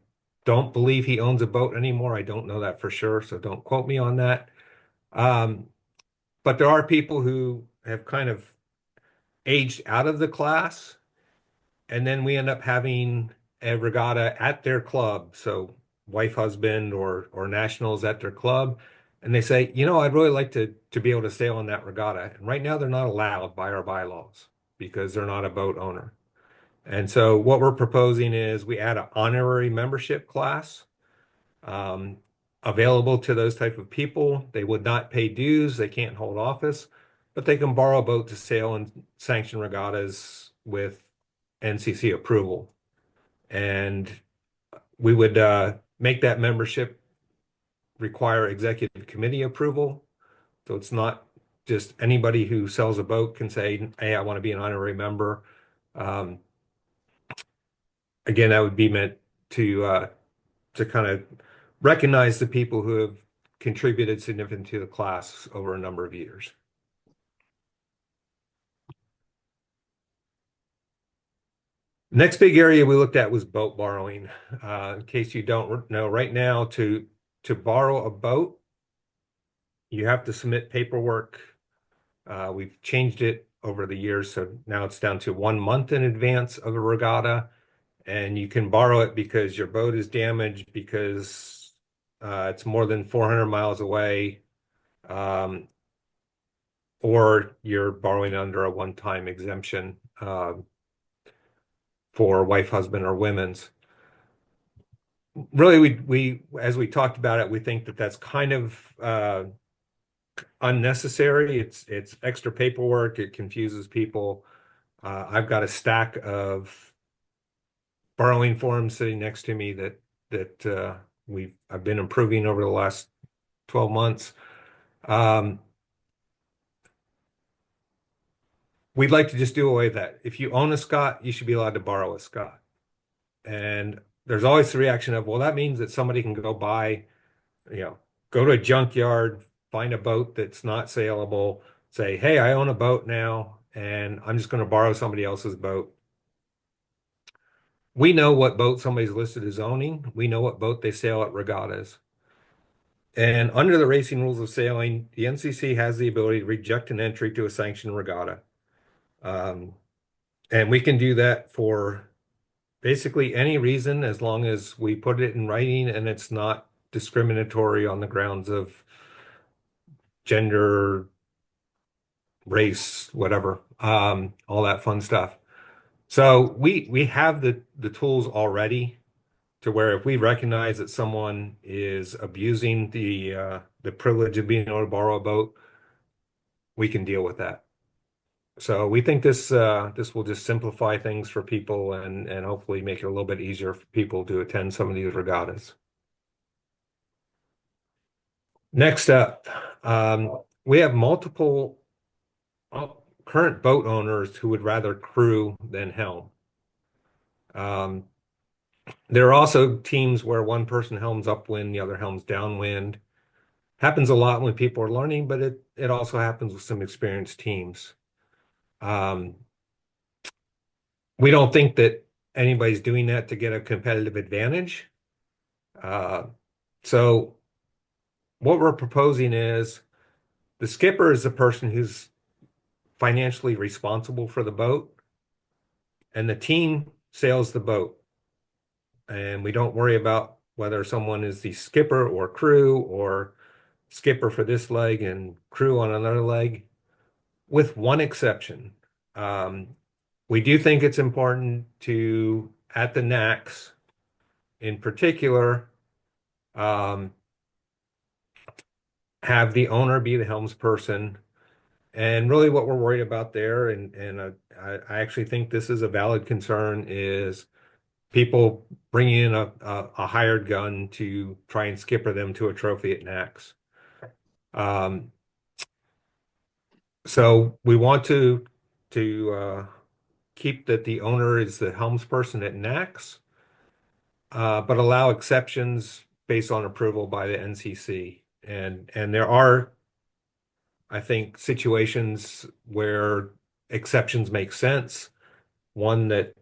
Speaker 7: don't believe he owns a boat anymore. I don't know that for sure, so don't quote me on that. But there are people who have kind of aged out of the class, and then we end up having a regatta at their club. So wife, husband, or nationals at their club. And they say, you know, I'd really like to be able to sail on that regatta. And right now they're not allowed by our bylaws because they're not a boat owner. And so what we're proposing is we add an honorary membership class available to those type of people. They would not pay dues. They can't hold office, but they can borrow a boat to sail and sanction regattas with NCC approval. And we would make that membership require executive committee approval. So it's not just anybody who sells a boat can say, hey, I want to be an honorary member. Again, that would be meant to kind of recognize the people who have contributed significantly to the class over a number of years. Next big area we looked at was boat borrowing. In case you don't know, right now to borrow a boat, you have to submit paperwork. We've changed it over the years, so now it's down to 1 month in advance of a regatta, and you can borrow it because your boat is damaged, because it's more than 400 miles away, or you're borrowing under a one-time exemption for wife, husband, or women's. Really, we as we talked about it, we think that that's kind of unnecessary. It's extra paperwork. It confuses people. I've got a stack of borrowing forms sitting next to me that I've been improving over the last 12 months. We'd like to just do away with that. If you own a Scot, you should be allowed to borrow a Scot. And there's always the reaction of, well, that means that somebody can go buy, go to a junkyard, find a boat that's not saleable, say, hey, I own a boat now, and I'm just going to borrow somebody else's boat. We know what boat somebody's listed as owning. We know what boat they sail at regattas. And under the racing rules of sailing, the NCC has the ability to reject an entry to a sanctioned regatta. And we can do that for basically any reason, as long as we put it in writing and it's not discriminatory on the grounds of gender, race, whatever, all that fun stuff. So we have the tools already to where if we recognize that someone is abusing the privilege of being able to borrow a boat, we can deal with that. So we think this will just simplify things for people and hopefully make it a little bit easier for people to attend some of these regattas. Next up, we have multiple current boat owners who would rather crew than helm. There are also teams where one person helms upwind, the other helms downwind. Happens a lot when people are learning, but it also happens with some experienced teams. We don't think that anybody's doing that to get a competitive advantage. So what we're proposing is the skipper is the person who's financially responsible for the boat, and the team sails the boat. And we don't worry about whether someone is the skipper or crew, or skipper for this leg and crew on another leg, with one exception. We do think it's important to, at the NACs in particular, have the owner be the helmsperson. And really what we're worried about there, and I actually think this is a valid concern, is people bringing in a hired gun to try and skipper them to a trophy at NACS. So we want to keep that the owner is the helmsperson at NACS, but allow exceptions based on approval by the NCC. And there are, I think, situations where exceptions make sense. One that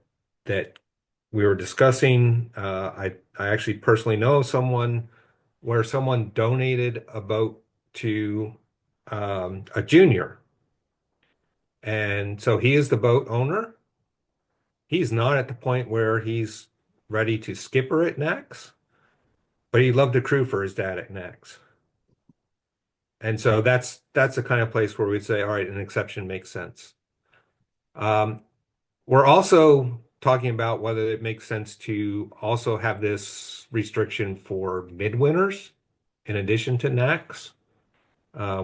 Speaker 7: we were discussing, I actually personally know someone where someone donated a boat to a junior. And so he is the boat owner. He's not at the point where he's ready to skipper at NACS, but he loved to crew for his dad at NACS. And so that's the kind of place where we'd say, all right, an exception makes sense. We're also talking about whether it makes sense to also have this restriction for midwinters in addition to NACS.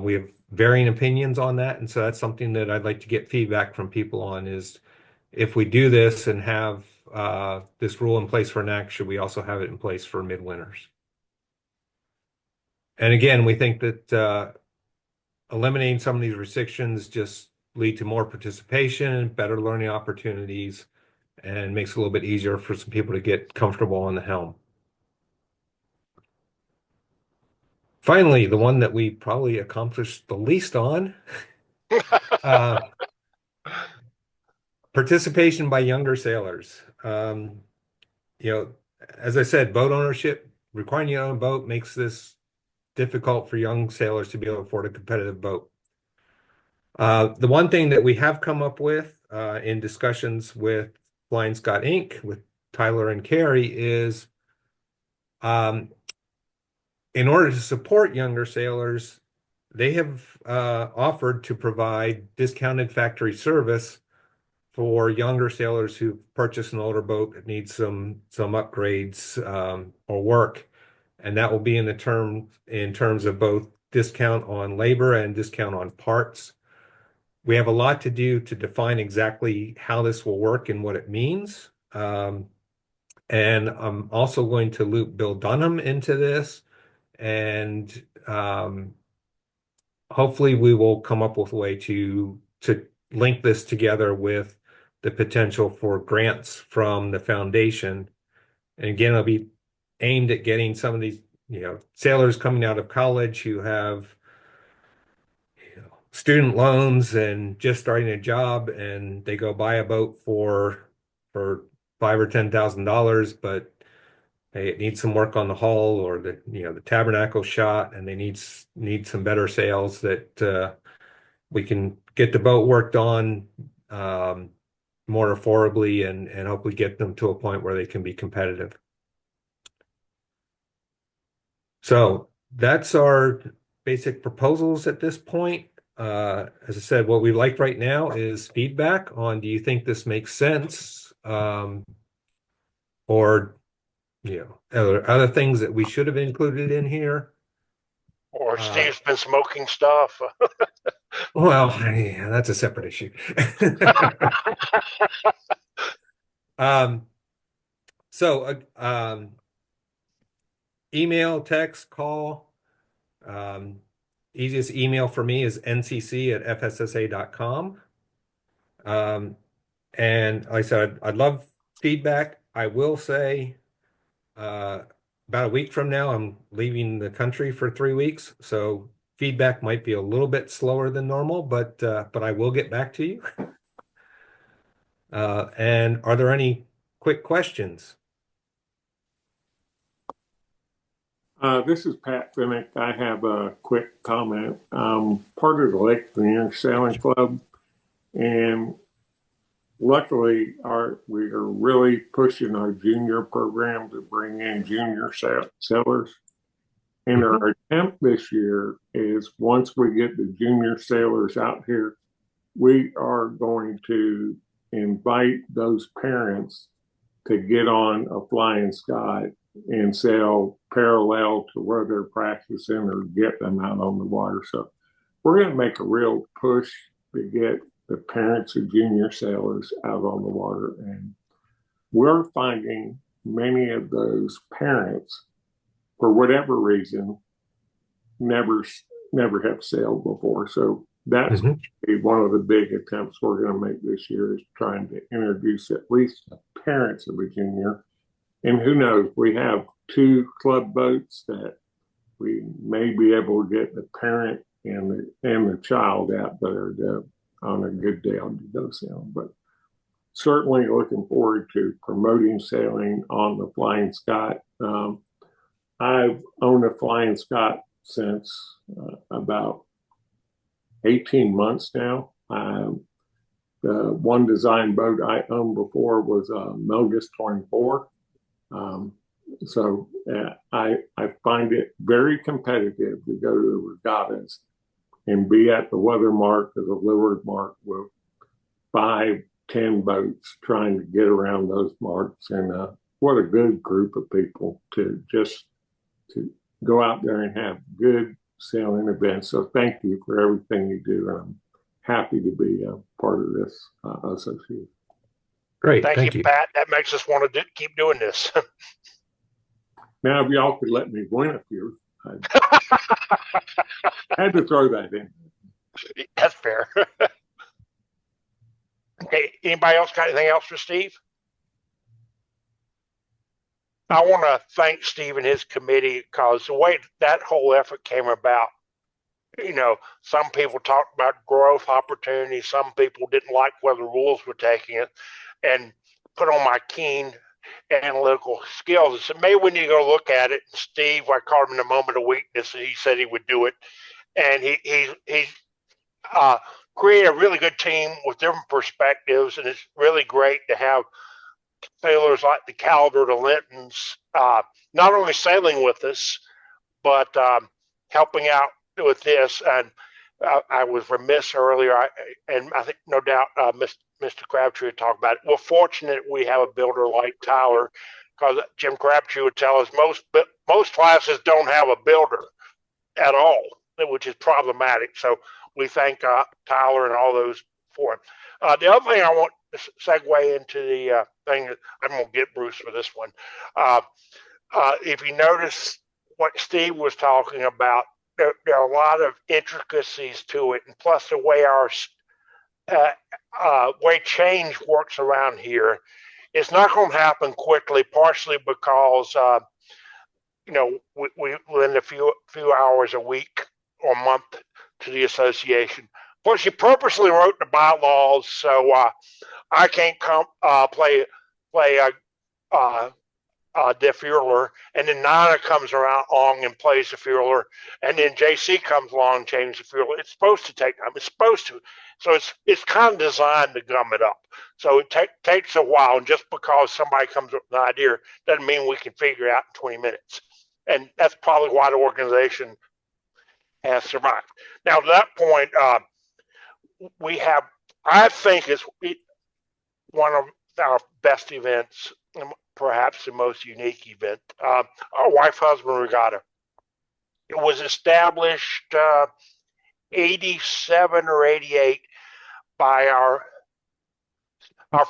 Speaker 7: We have varying opinions on that, and so that's something that I'd like to get feedback from people on is if we do this and have this rule in place for NACS, should we also have it in place for midwinters? And again, we think that eliminating some of these restrictions just lead to more participation, better learning opportunities, and makes it a little bit easier for some people to get comfortable on the helm. Finally, the one that we probably accomplished the least on, participation by younger sailors. You know, as I said, boat ownership, requiring you to own a boat makes this difficult for young sailors to be able to afford a competitive boat. The one thing that we have come up with in discussions with Flying Scot Inc., with Tyler and Carrie, is in order to support younger sailors, they have offered to provide discounted factory service for younger sailors who purchase an older boat that needs some upgrades or work. And that will be in terms of both discount on labor and discount on parts. We have a lot to do to define exactly how this will work and what it means. And I'm also going to loop Bill Dunham into this. And hopefully we will come up with a way to link this together with the potential for grants from the foundation. And again, it'll be aimed at getting some of these, sailors coming out of college who have, student loans and just starting a job, and they go buy a boat for $5,000 or $10,000, but hey, it needs some work on the hull, or the tabernacle shot, and they need some better sails that we can get the boat worked on more affordably and hopefully get them to a point where they can be competitive. So that's our basic proposals at this point. As I said, what we like right now is feedback on, do you think this makes sense? Or other things that we should have included in here.
Speaker 1: Or Steve's been smoking stuff.
Speaker 7: Well, yeah, that's a separate issue. Email, text, call. Easiest email for me is ncc@fssa.com. And like I said, I'd love feedback. I will say about a week from now, I'm leaving the country for 3 weeks. So feedback might be a little bit slower than normal, but I will get back to you. And are there any quick questions?
Speaker 8: This is Pat Finnick. I have a quick comment. Part of the Lake Lanier Sailing Club, and luckily we are really pushing our junior program to bring in junior sailors. And our attempt this year is, once we get the junior sailors out here, we are going to invite those parents to get on a Flying Scot and sail parallel to where they're practicing, or get them out on the water. So we're going to make a real push to get the parents of junior sailors out on the water. And we're finding many of those parents, for whatever reason, never have sailed before. So that's one of the big attempts we're going to make this year, is trying to introduce at least the parents of a junior. And who knows, we have 2 club boats that we may be able to get the parent and the child out there on a good day to go sailing. But certainly looking forward to promoting sailing on the Flying Scot. I've owned a Flying Scot since about 18 months now. The one design boat I owned before was a Melgus 24. So I find it very competitive to go to the regattas and be at the weather mark or the leeward mark with 5-10 boats trying to get around those marks. And what a good group of people to go out there and have good sailing events. So thank you for everything you do. And I'm happy to be a part of this association.
Speaker 7: Great.
Speaker 1: Thank you, Pat. That makes us want to keep doing this.
Speaker 8: Now, if y'all could let me win a few, I had to throw that in.
Speaker 1: That's fair. Okay, anybody else got anything else for Steve? I want to thank Steve and his committee, because the way that whole effort came about, some people talked about growth opportunities. Some people didn't like where the rules were taking it, and put on my keen analytical skills and said, maybe we need to go look at it. And Steve, I called him in a moment of weakness, and he said he would do it. And he created a really good team with different perspectives, and it's really great to have sailors like the Calder, the Lintons, not only sailing with us, but helping out with this. And I was remiss earlier, and I think no doubt Mr. Crabtree would talk about it. We're fortunate we have a builder like Tyler, because Jim Crabtree would tell us most classes don't have a builder at all, which is problematic. So we thank Tyler and all those for it. The other thing I want to segue into the thing, I'm going to get Bruce for this one. If you notice what Steve was talking about, there are a lot of intricacies to it, and plus the way our way change works around here, it's not going to happen quickly. Partially because we lend a few hours a week or month to the association. Plus, you purposely wrote the bylaws, so I can't come play defueler, and then Nana comes along and plays the fueler, and then JC comes along and changes the fueler. It's supposed to take time. It's supposed to. So it's kind of designed to gum it up. So it takes a while, and just because somebody comes up with an idea doesn't mean we can figure it out in 20 minutes. And that's probably why the organization has survived. Now, to that point, we have, I think it's one of our best events, perhaps the most unique event, our wife-husband regatta. It was established 87 or 88 by our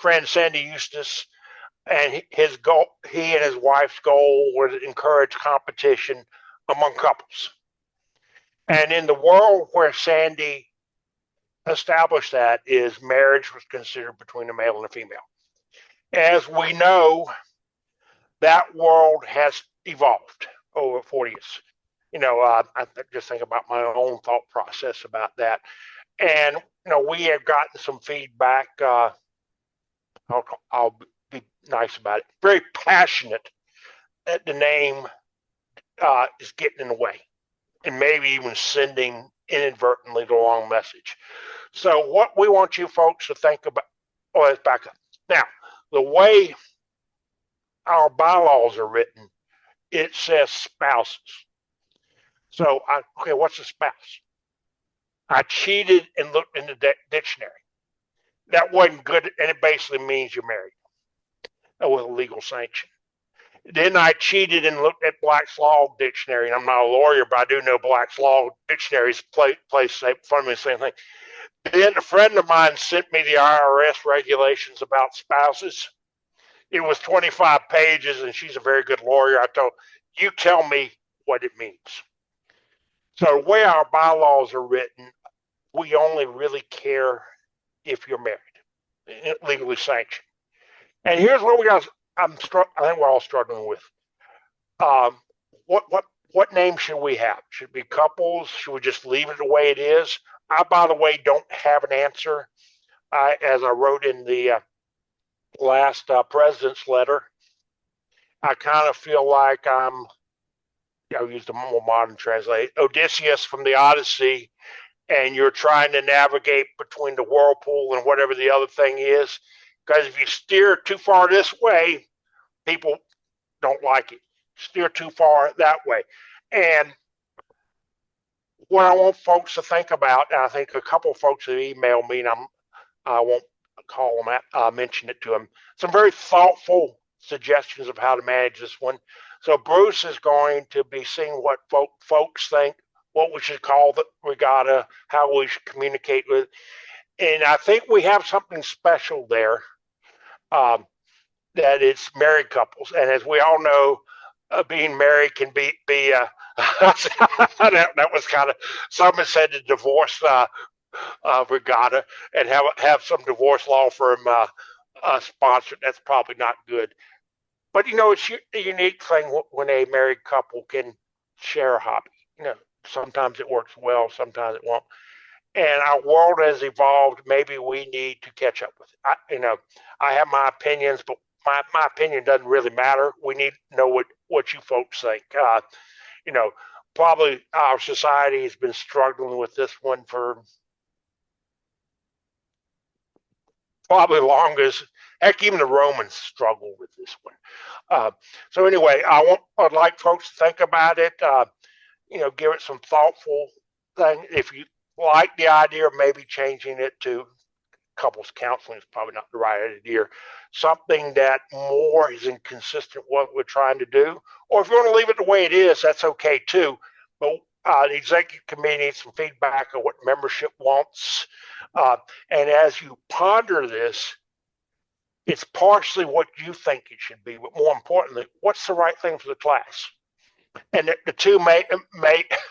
Speaker 1: friend Sandy Eustace, and his goal, he and his wife's goal was to encourage competition among couples. And in the world where Sandy established that, is marriage was considered between a male and a female. As we know, that world has evolved over 40 years. I just think about my own thought process about that. And, we have gotten some feedback. I'll be nice about it. Very passionate that the name is getting in the way, and maybe even sending inadvertently the wrong message. So what we want you folks to think about, let's back up. Now, the way our bylaws are written, it says spouses. So, okay, what's a spouse? I cheated and looked in the dictionary. That wasn't good, and it basically means you're married with a legal sanction. Then I cheated and looked at Black's Law Dictionary, and I'm not a lawyer, but I do know Black's Law Dictionary's place front of me the same thing. Then a friend of mine sent me the IRS regulations about spouses. it was 25 pages, and she's a very good lawyer. I told, you tell me what it means. So the way our bylaws are written, we only really care if you're married, legally sanctioned. And here's what I think we're all struggling with. What name should we have? Should it be couples? Should we just leave it the way it is? I, by the way, don't have an answer. As I wrote in the last president's letter, I kind of feel like I'll use the more modern translate, Odysseus from the Odyssey, and you're trying to navigate between the whirlpool and whatever the other thing is. Because if you steer too far this way, people don't like it. Steer too far that way. And what I want folks to think about, and I think a couple of folks have emailed me, and I won't call them out, mention it to them, some very thoughtful suggestions of how to manage this one. So Bruce is going to be seeing what folks think, what we should call the regatta, how we should communicate with. And I think we have something special there, that it's married couples. And as we all know, being married can be that was kind of, someone said the divorce regatta and have some divorce law firm sponsored. That's probably not good. But it's a unique thing when a married couple can share a hobby. Sometimes it works well, sometimes it won't. And our world has evolved. Maybe we need to catch up with it. I have my opinions, but my opinion doesn't really matter. We need to know what you folks think. Probably our society has been struggling with this one for probably long as, heck, even the Romans struggled with this one. So anyway, I'd like folks to think about it, give it some thoughtful thing. If you like the idea of maybe changing it to couples counseling, is probably not the right idea. Something that more is inconsistent with what we're trying to do. Or if you want to leave it the way it is, that's okay too. But the executive committee needs some feedback on what membership wants. And as you ponder this, it's partially what you think it should be, but more importantly, what's the right thing for the class? And the two may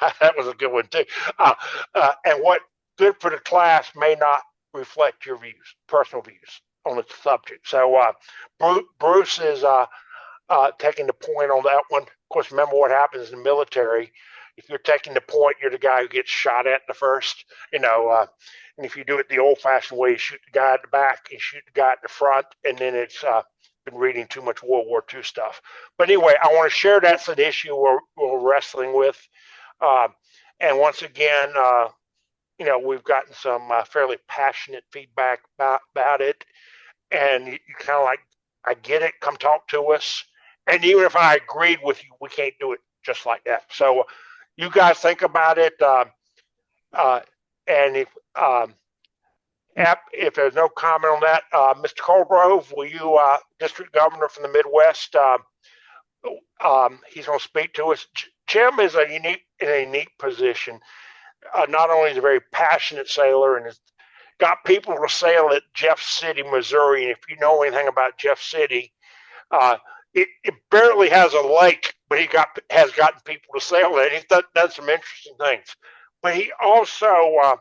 Speaker 1: that was a good one too. And what good for the class may not reflect your views, personal views on the subject. So Bruce is taking the point on that one. Of course, remember what happens in the military. If you're taking the point, you're the guy who gets shot at in the first, and if you do it the old-fashioned way, you shoot the guy at the back, you shoot the guy at the front, and then it's been reading too much World War II stuff. But anyway, I want to share that's an issue we're wrestling with. And once again, we've gotten some fairly passionate feedback about it. And you kind of like, I get it, come talk to us. And even if I agreed with you, we can't do it just like that. So you guys think about it. And if there's no comment on that, Mr. Colgrove, will you, District Governor from the Midwest, he's going to speak to us. Jim is in a unique position. Not only is he a very passionate sailor and has got people to sail at Jeff City, Missouri. And if you know anything about Jeff City, it barely has a lake, but he has gotten people to sail it. He's done some interesting things. But he also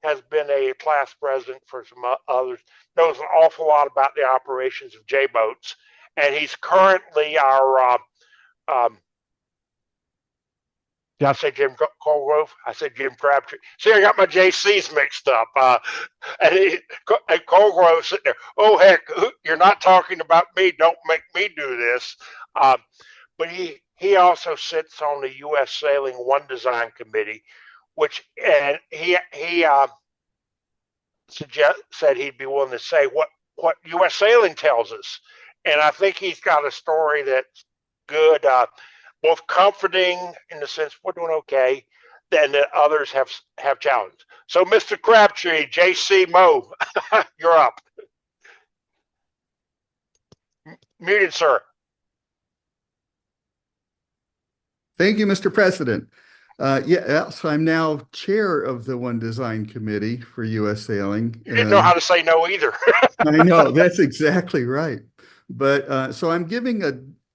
Speaker 1: has been a class president for some others, knows an awful lot about the operations of J-boats. And he's currently our, did I say Jim Colgrove? I said Jim Crabtree. See, I got my JCs mixed up. And Colgrove's sitting there, oh, heck, you're not talking about me. Don't make me do this. But he also sits on the U.S. Sailing One Design Committee, and he said he'd be willing to say what U.S. Sailing tells us. And I think he's got a story that's good, both comforting in the sense we're doing okay, and that others have challenges. So, Mr. Crabtree, JC Mo, you're up. Muted, sir.
Speaker 9: Thank you, Mr. President. So I'm now chair of the One Design Committee for U.S. Sailing.
Speaker 1: You didn't know how to say no either.
Speaker 9: I know, that's exactly right. But so I'm giving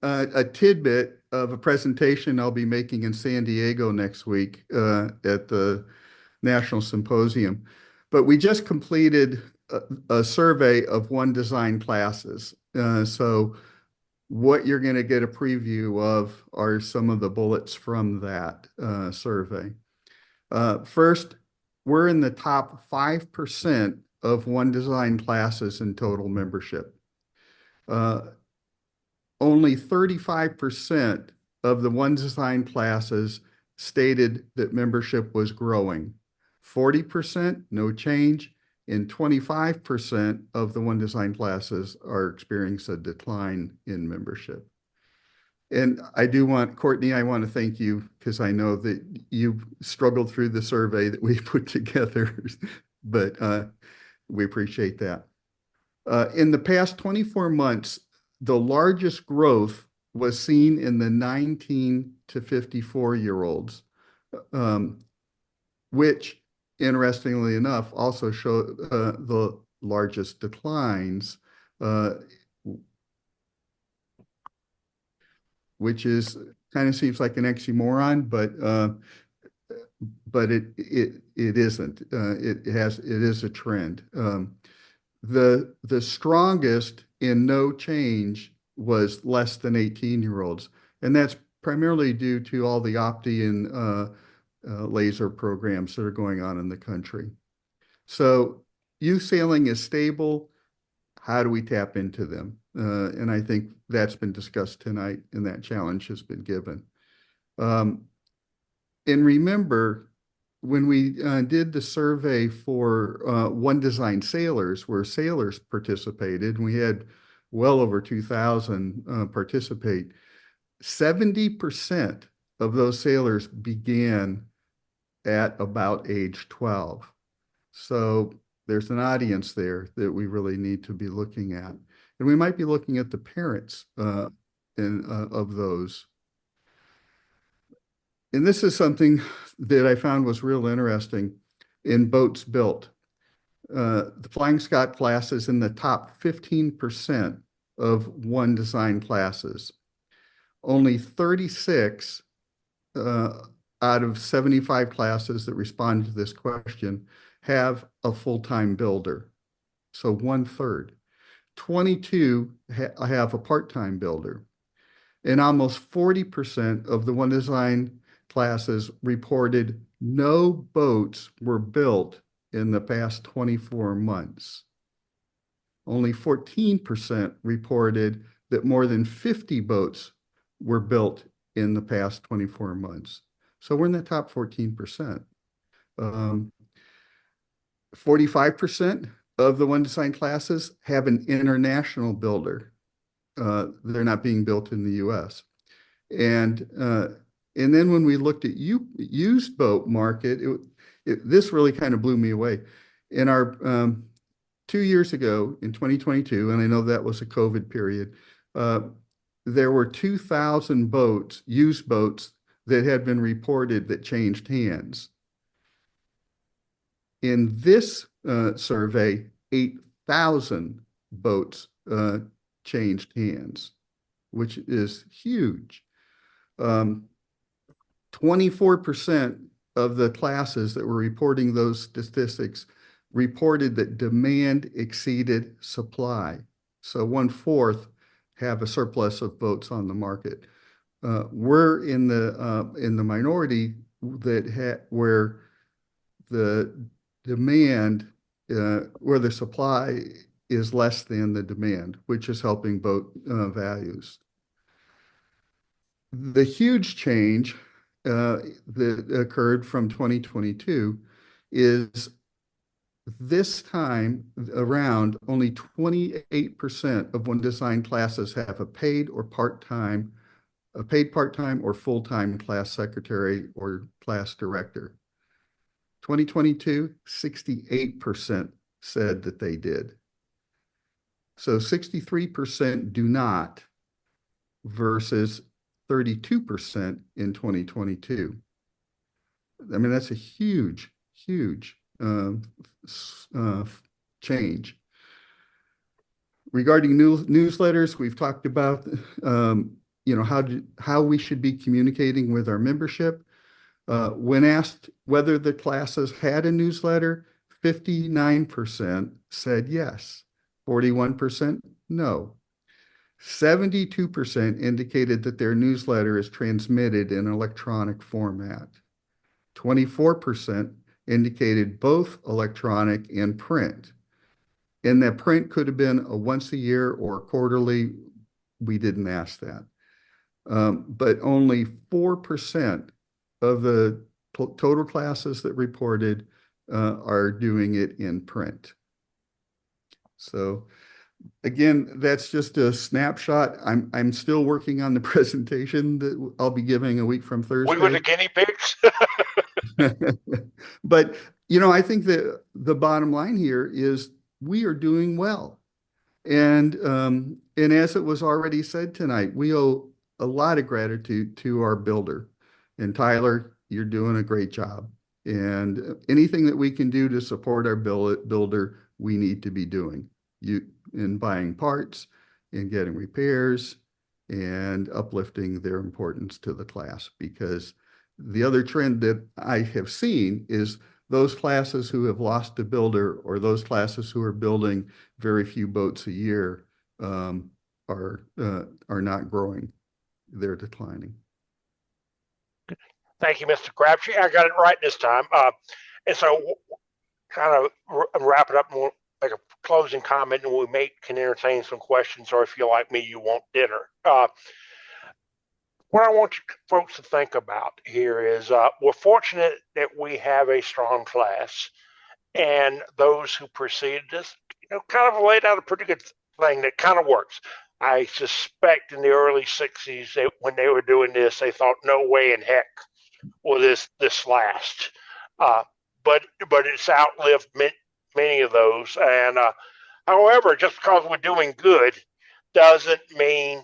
Speaker 9: a tidbit of a presentation I'll be making in San Diego next week at the National Symposium. But we just completed a survey of One Design classes. So what you're going to get a preview of are some of the bullets from that survey. First, we're in the top 5% of One Design classes in total membership. Only 35% of the One Design classes stated that membership was growing. 40%, no change, and 25% of the One Design classes are experiencing a decline in membership. And I do want, Courtney, I want to thank you because I know that you struggled through the survey that we put together, but we appreciate that. In the past 24 months, the largest growth was seen in the 19 to 54-year-olds, which, interestingly enough, also show the largest declines, which is kind of seems like an oxymoron, but it isn't. It is a trend. The strongest in no change was less than 18-year-olds, and that's primarily due to all the opt-in laser programs that are going on in the country. So youth sailing is stable. How do we tap into them? And I think that's been discussed tonight, and that challenge has been given. And remember, when we did the survey for One Design sailors, where sailors participated, and we had well over 2,000 participate, 70% of those sailors began at about age 12. So there's an audience there that we really need to be looking at. And we might be looking at the parents of those. And this is something that I found was real interesting in boats built. The Flying Scot class is in the top 15% of One Design classes. Only 36 out of 75 classes that responded to this question have a full-time builder. So 1/3. 22 have a part-time builder. And almost 40% of the One Design classes reported no boats were built in the past 24 months. Only 14% reported that more than 50 boats were built in the past 24 months. So we're in the top 14%. 45% of the One Design classes have an international builder. They're not being built in the US. And then when we looked at used boat market, this really kind of blew me away. In our 2 years ago, in 2022, and I know that was a COVID period, there were 2,000 boats, used boats, that had been reported that changed hands. In this survey, 8,000 boats changed hands, which is huge. 24% of the classes that were reporting those statistics reported that demand exceeded supply. So 1/4 have a surplus of boats on the market. We're in the minority that where the demand, where the supply is less than the demand, which is helping boat values. The huge change that occurred from 2022 is this time around only 28% of One Design classes have a paid part-time or full-time class secretary or class director. 2022, 68% said that they did. So 63% do not versus 32% in 2022. I mean, that's a huge, huge change. Regarding newsletters, we've talked about, how we should be communicating with our membership. When asked whether the classes had a newsletter, 59% said yes, 41% no. 72% indicated that their newsletter is transmitted in electronic format. 24% indicated both electronic and print. And that print could have been a once a year or quarterly. We didn't ask that. But only 4% of the total classes that reported are doing it in print. So again, that's just a snapshot. I'm still working on the presentation that I'll be giving a week from Thursday.
Speaker 1: We were the guinea pigs.
Speaker 9: But I think that the bottom line here is we are doing well. And as it was already said tonight, we owe a lot of gratitude to our builder. And Tyler, you're doing a great job. And anything that we can do to support our builder, we need to be doing. In buying parts, in getting repairs, and uplifting their importance to the class. Because the other trend that I have seen is those classes who have lost a builder, or those classes who are building very few boats a year, are not growing. They're declining.
Speaker 1: Thank you, Mr. Crabtree. I got it right this time. And so kind of wrap it up, and we'll make a closing comment, and we can entertain some questions, or if you're like me, you want dinner. What I want you folks to think about here is we're fortunate that we have a strong class, and those who preceded us, kind of laid out a pretty good thing that kind of works. I suspect in the early 60s, when they were doing this, they thought, no way in heck will this last. But it's outlived many of those. And however, just because we're doing good doesn't mean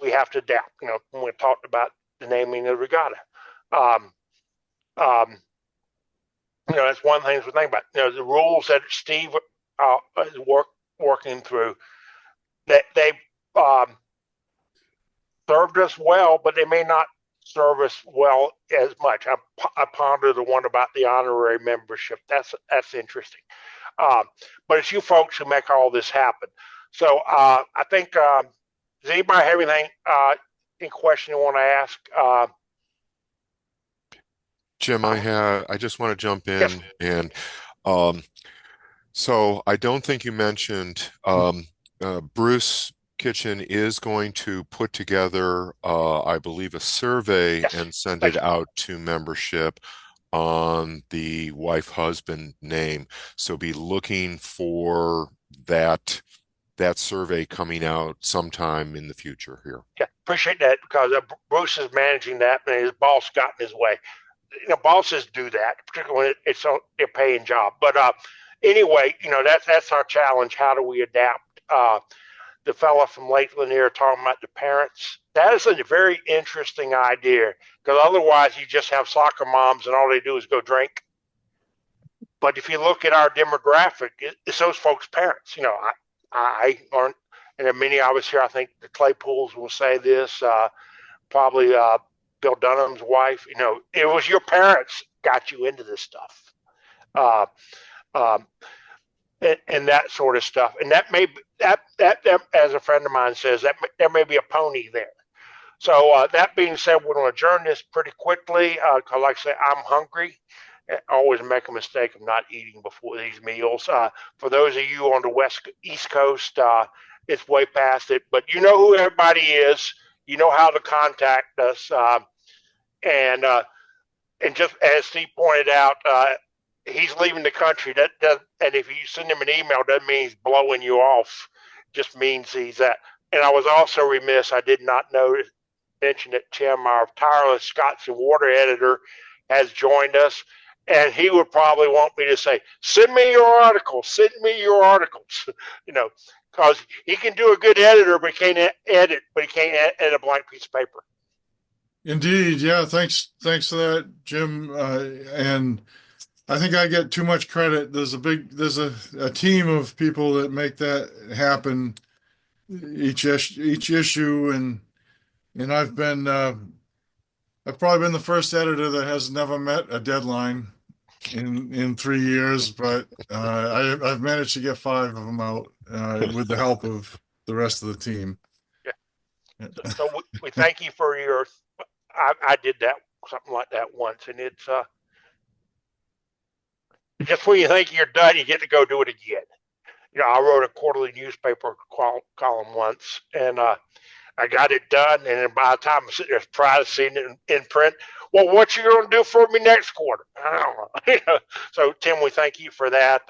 Speaker 1: we have to adapt. When we talked about the naming of the regatta, that's one thing to think about. The rules that Steve is working through, that they served us well, but they may not serve us well as much. I ponder the one about the honorary membership. That's interesting. But it's you folks who make all this happen. So I think, does anybody have anything, any question you want to ask?
Speaker 2: Jim, I just want to jump in.
Speaker 1: Yes.
Speaker 2: And so I don't think you mentioned Bruce Kitchen is going to put together, I believe, a survey and send it out to membership on the wife-husband name. So be looking for that survey coming out sometime in the future here.
Speaker 1: Yeah, appreciate that, because Bruce is managing that, and his boss got in his way. Bosses do that, particularly when it's a paying job. But anyway, that's our challenge. How do we adapt? The fella from Lake Lanier talking about the parents. That is a very interesting idea, because otherwise you just have soccer moms and all they do is go drink. But if you look at our demographic, it's those folks' parents. I learned, and there are many of us here, I think the Claypools will say this, probably Bill Dunham's wife, it was your parents got you into this stuff. And that sort of stuff. And that may be, that as a friend of mine says, that there may be a pony there. So that being said, we're going to adjourn this pretty quickly, because like I say, I'm hungry. I always make a mistake of not eating before these meals. For those of you on the East Coast, it's way past it, but you know who everybody is. You know how to contact us. And just as Steve pointed out, he's leaving the country. And if you send him an email, doesn't mean he's blowing you off. Just means he's at. And I was also remiss, I did not mention that Tim, our tireless Scots and Water editor, has joined us. And he would probably want me to say, send me your articles, because he can do a good editor, but he can't edit, edit a blank piece of paper.
Speaker 5: Indeed. Yeah. Thanks for that, Jim. And I think I get too much credit. There's a team of people that make that happen each issue, and I've probably been the first editor that has never met a deadline in 3 years, but I've managed to get 5 of them out with the help of the rest of the team.
Speaker 1: Yeah. So we thank you for your. I did that something like that once, and it's just when you think you're done, you get to go do it again. You know, I wrote a quarterly newspaper column once, and I got it done. And then by the time I'm sitting there proud of seeing it in print, well, what you going to do for me next quarter? I don't know. You know, so Tim, we thank you for that.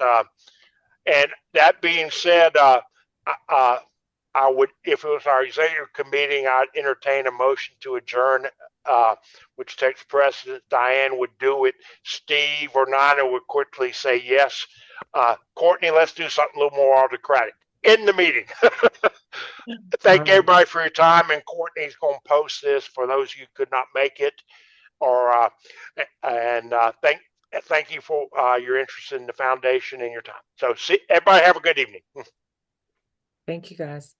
Speaker 1: And that being said, I would, if it was our executive committee, I'd entertain a motion to adjourn, which takes precedence. Diane would do it. Steve or Nina would quickly say yes. Courtney, let's do something a little more autocratic. In the meeting. Thank everybody for your time, and Courtney's going to post this for those of you who could not make it. Or thank you for your interest in the foundation and your time. So, everybody have a good evening.
Speaker 3: Thank you, guys.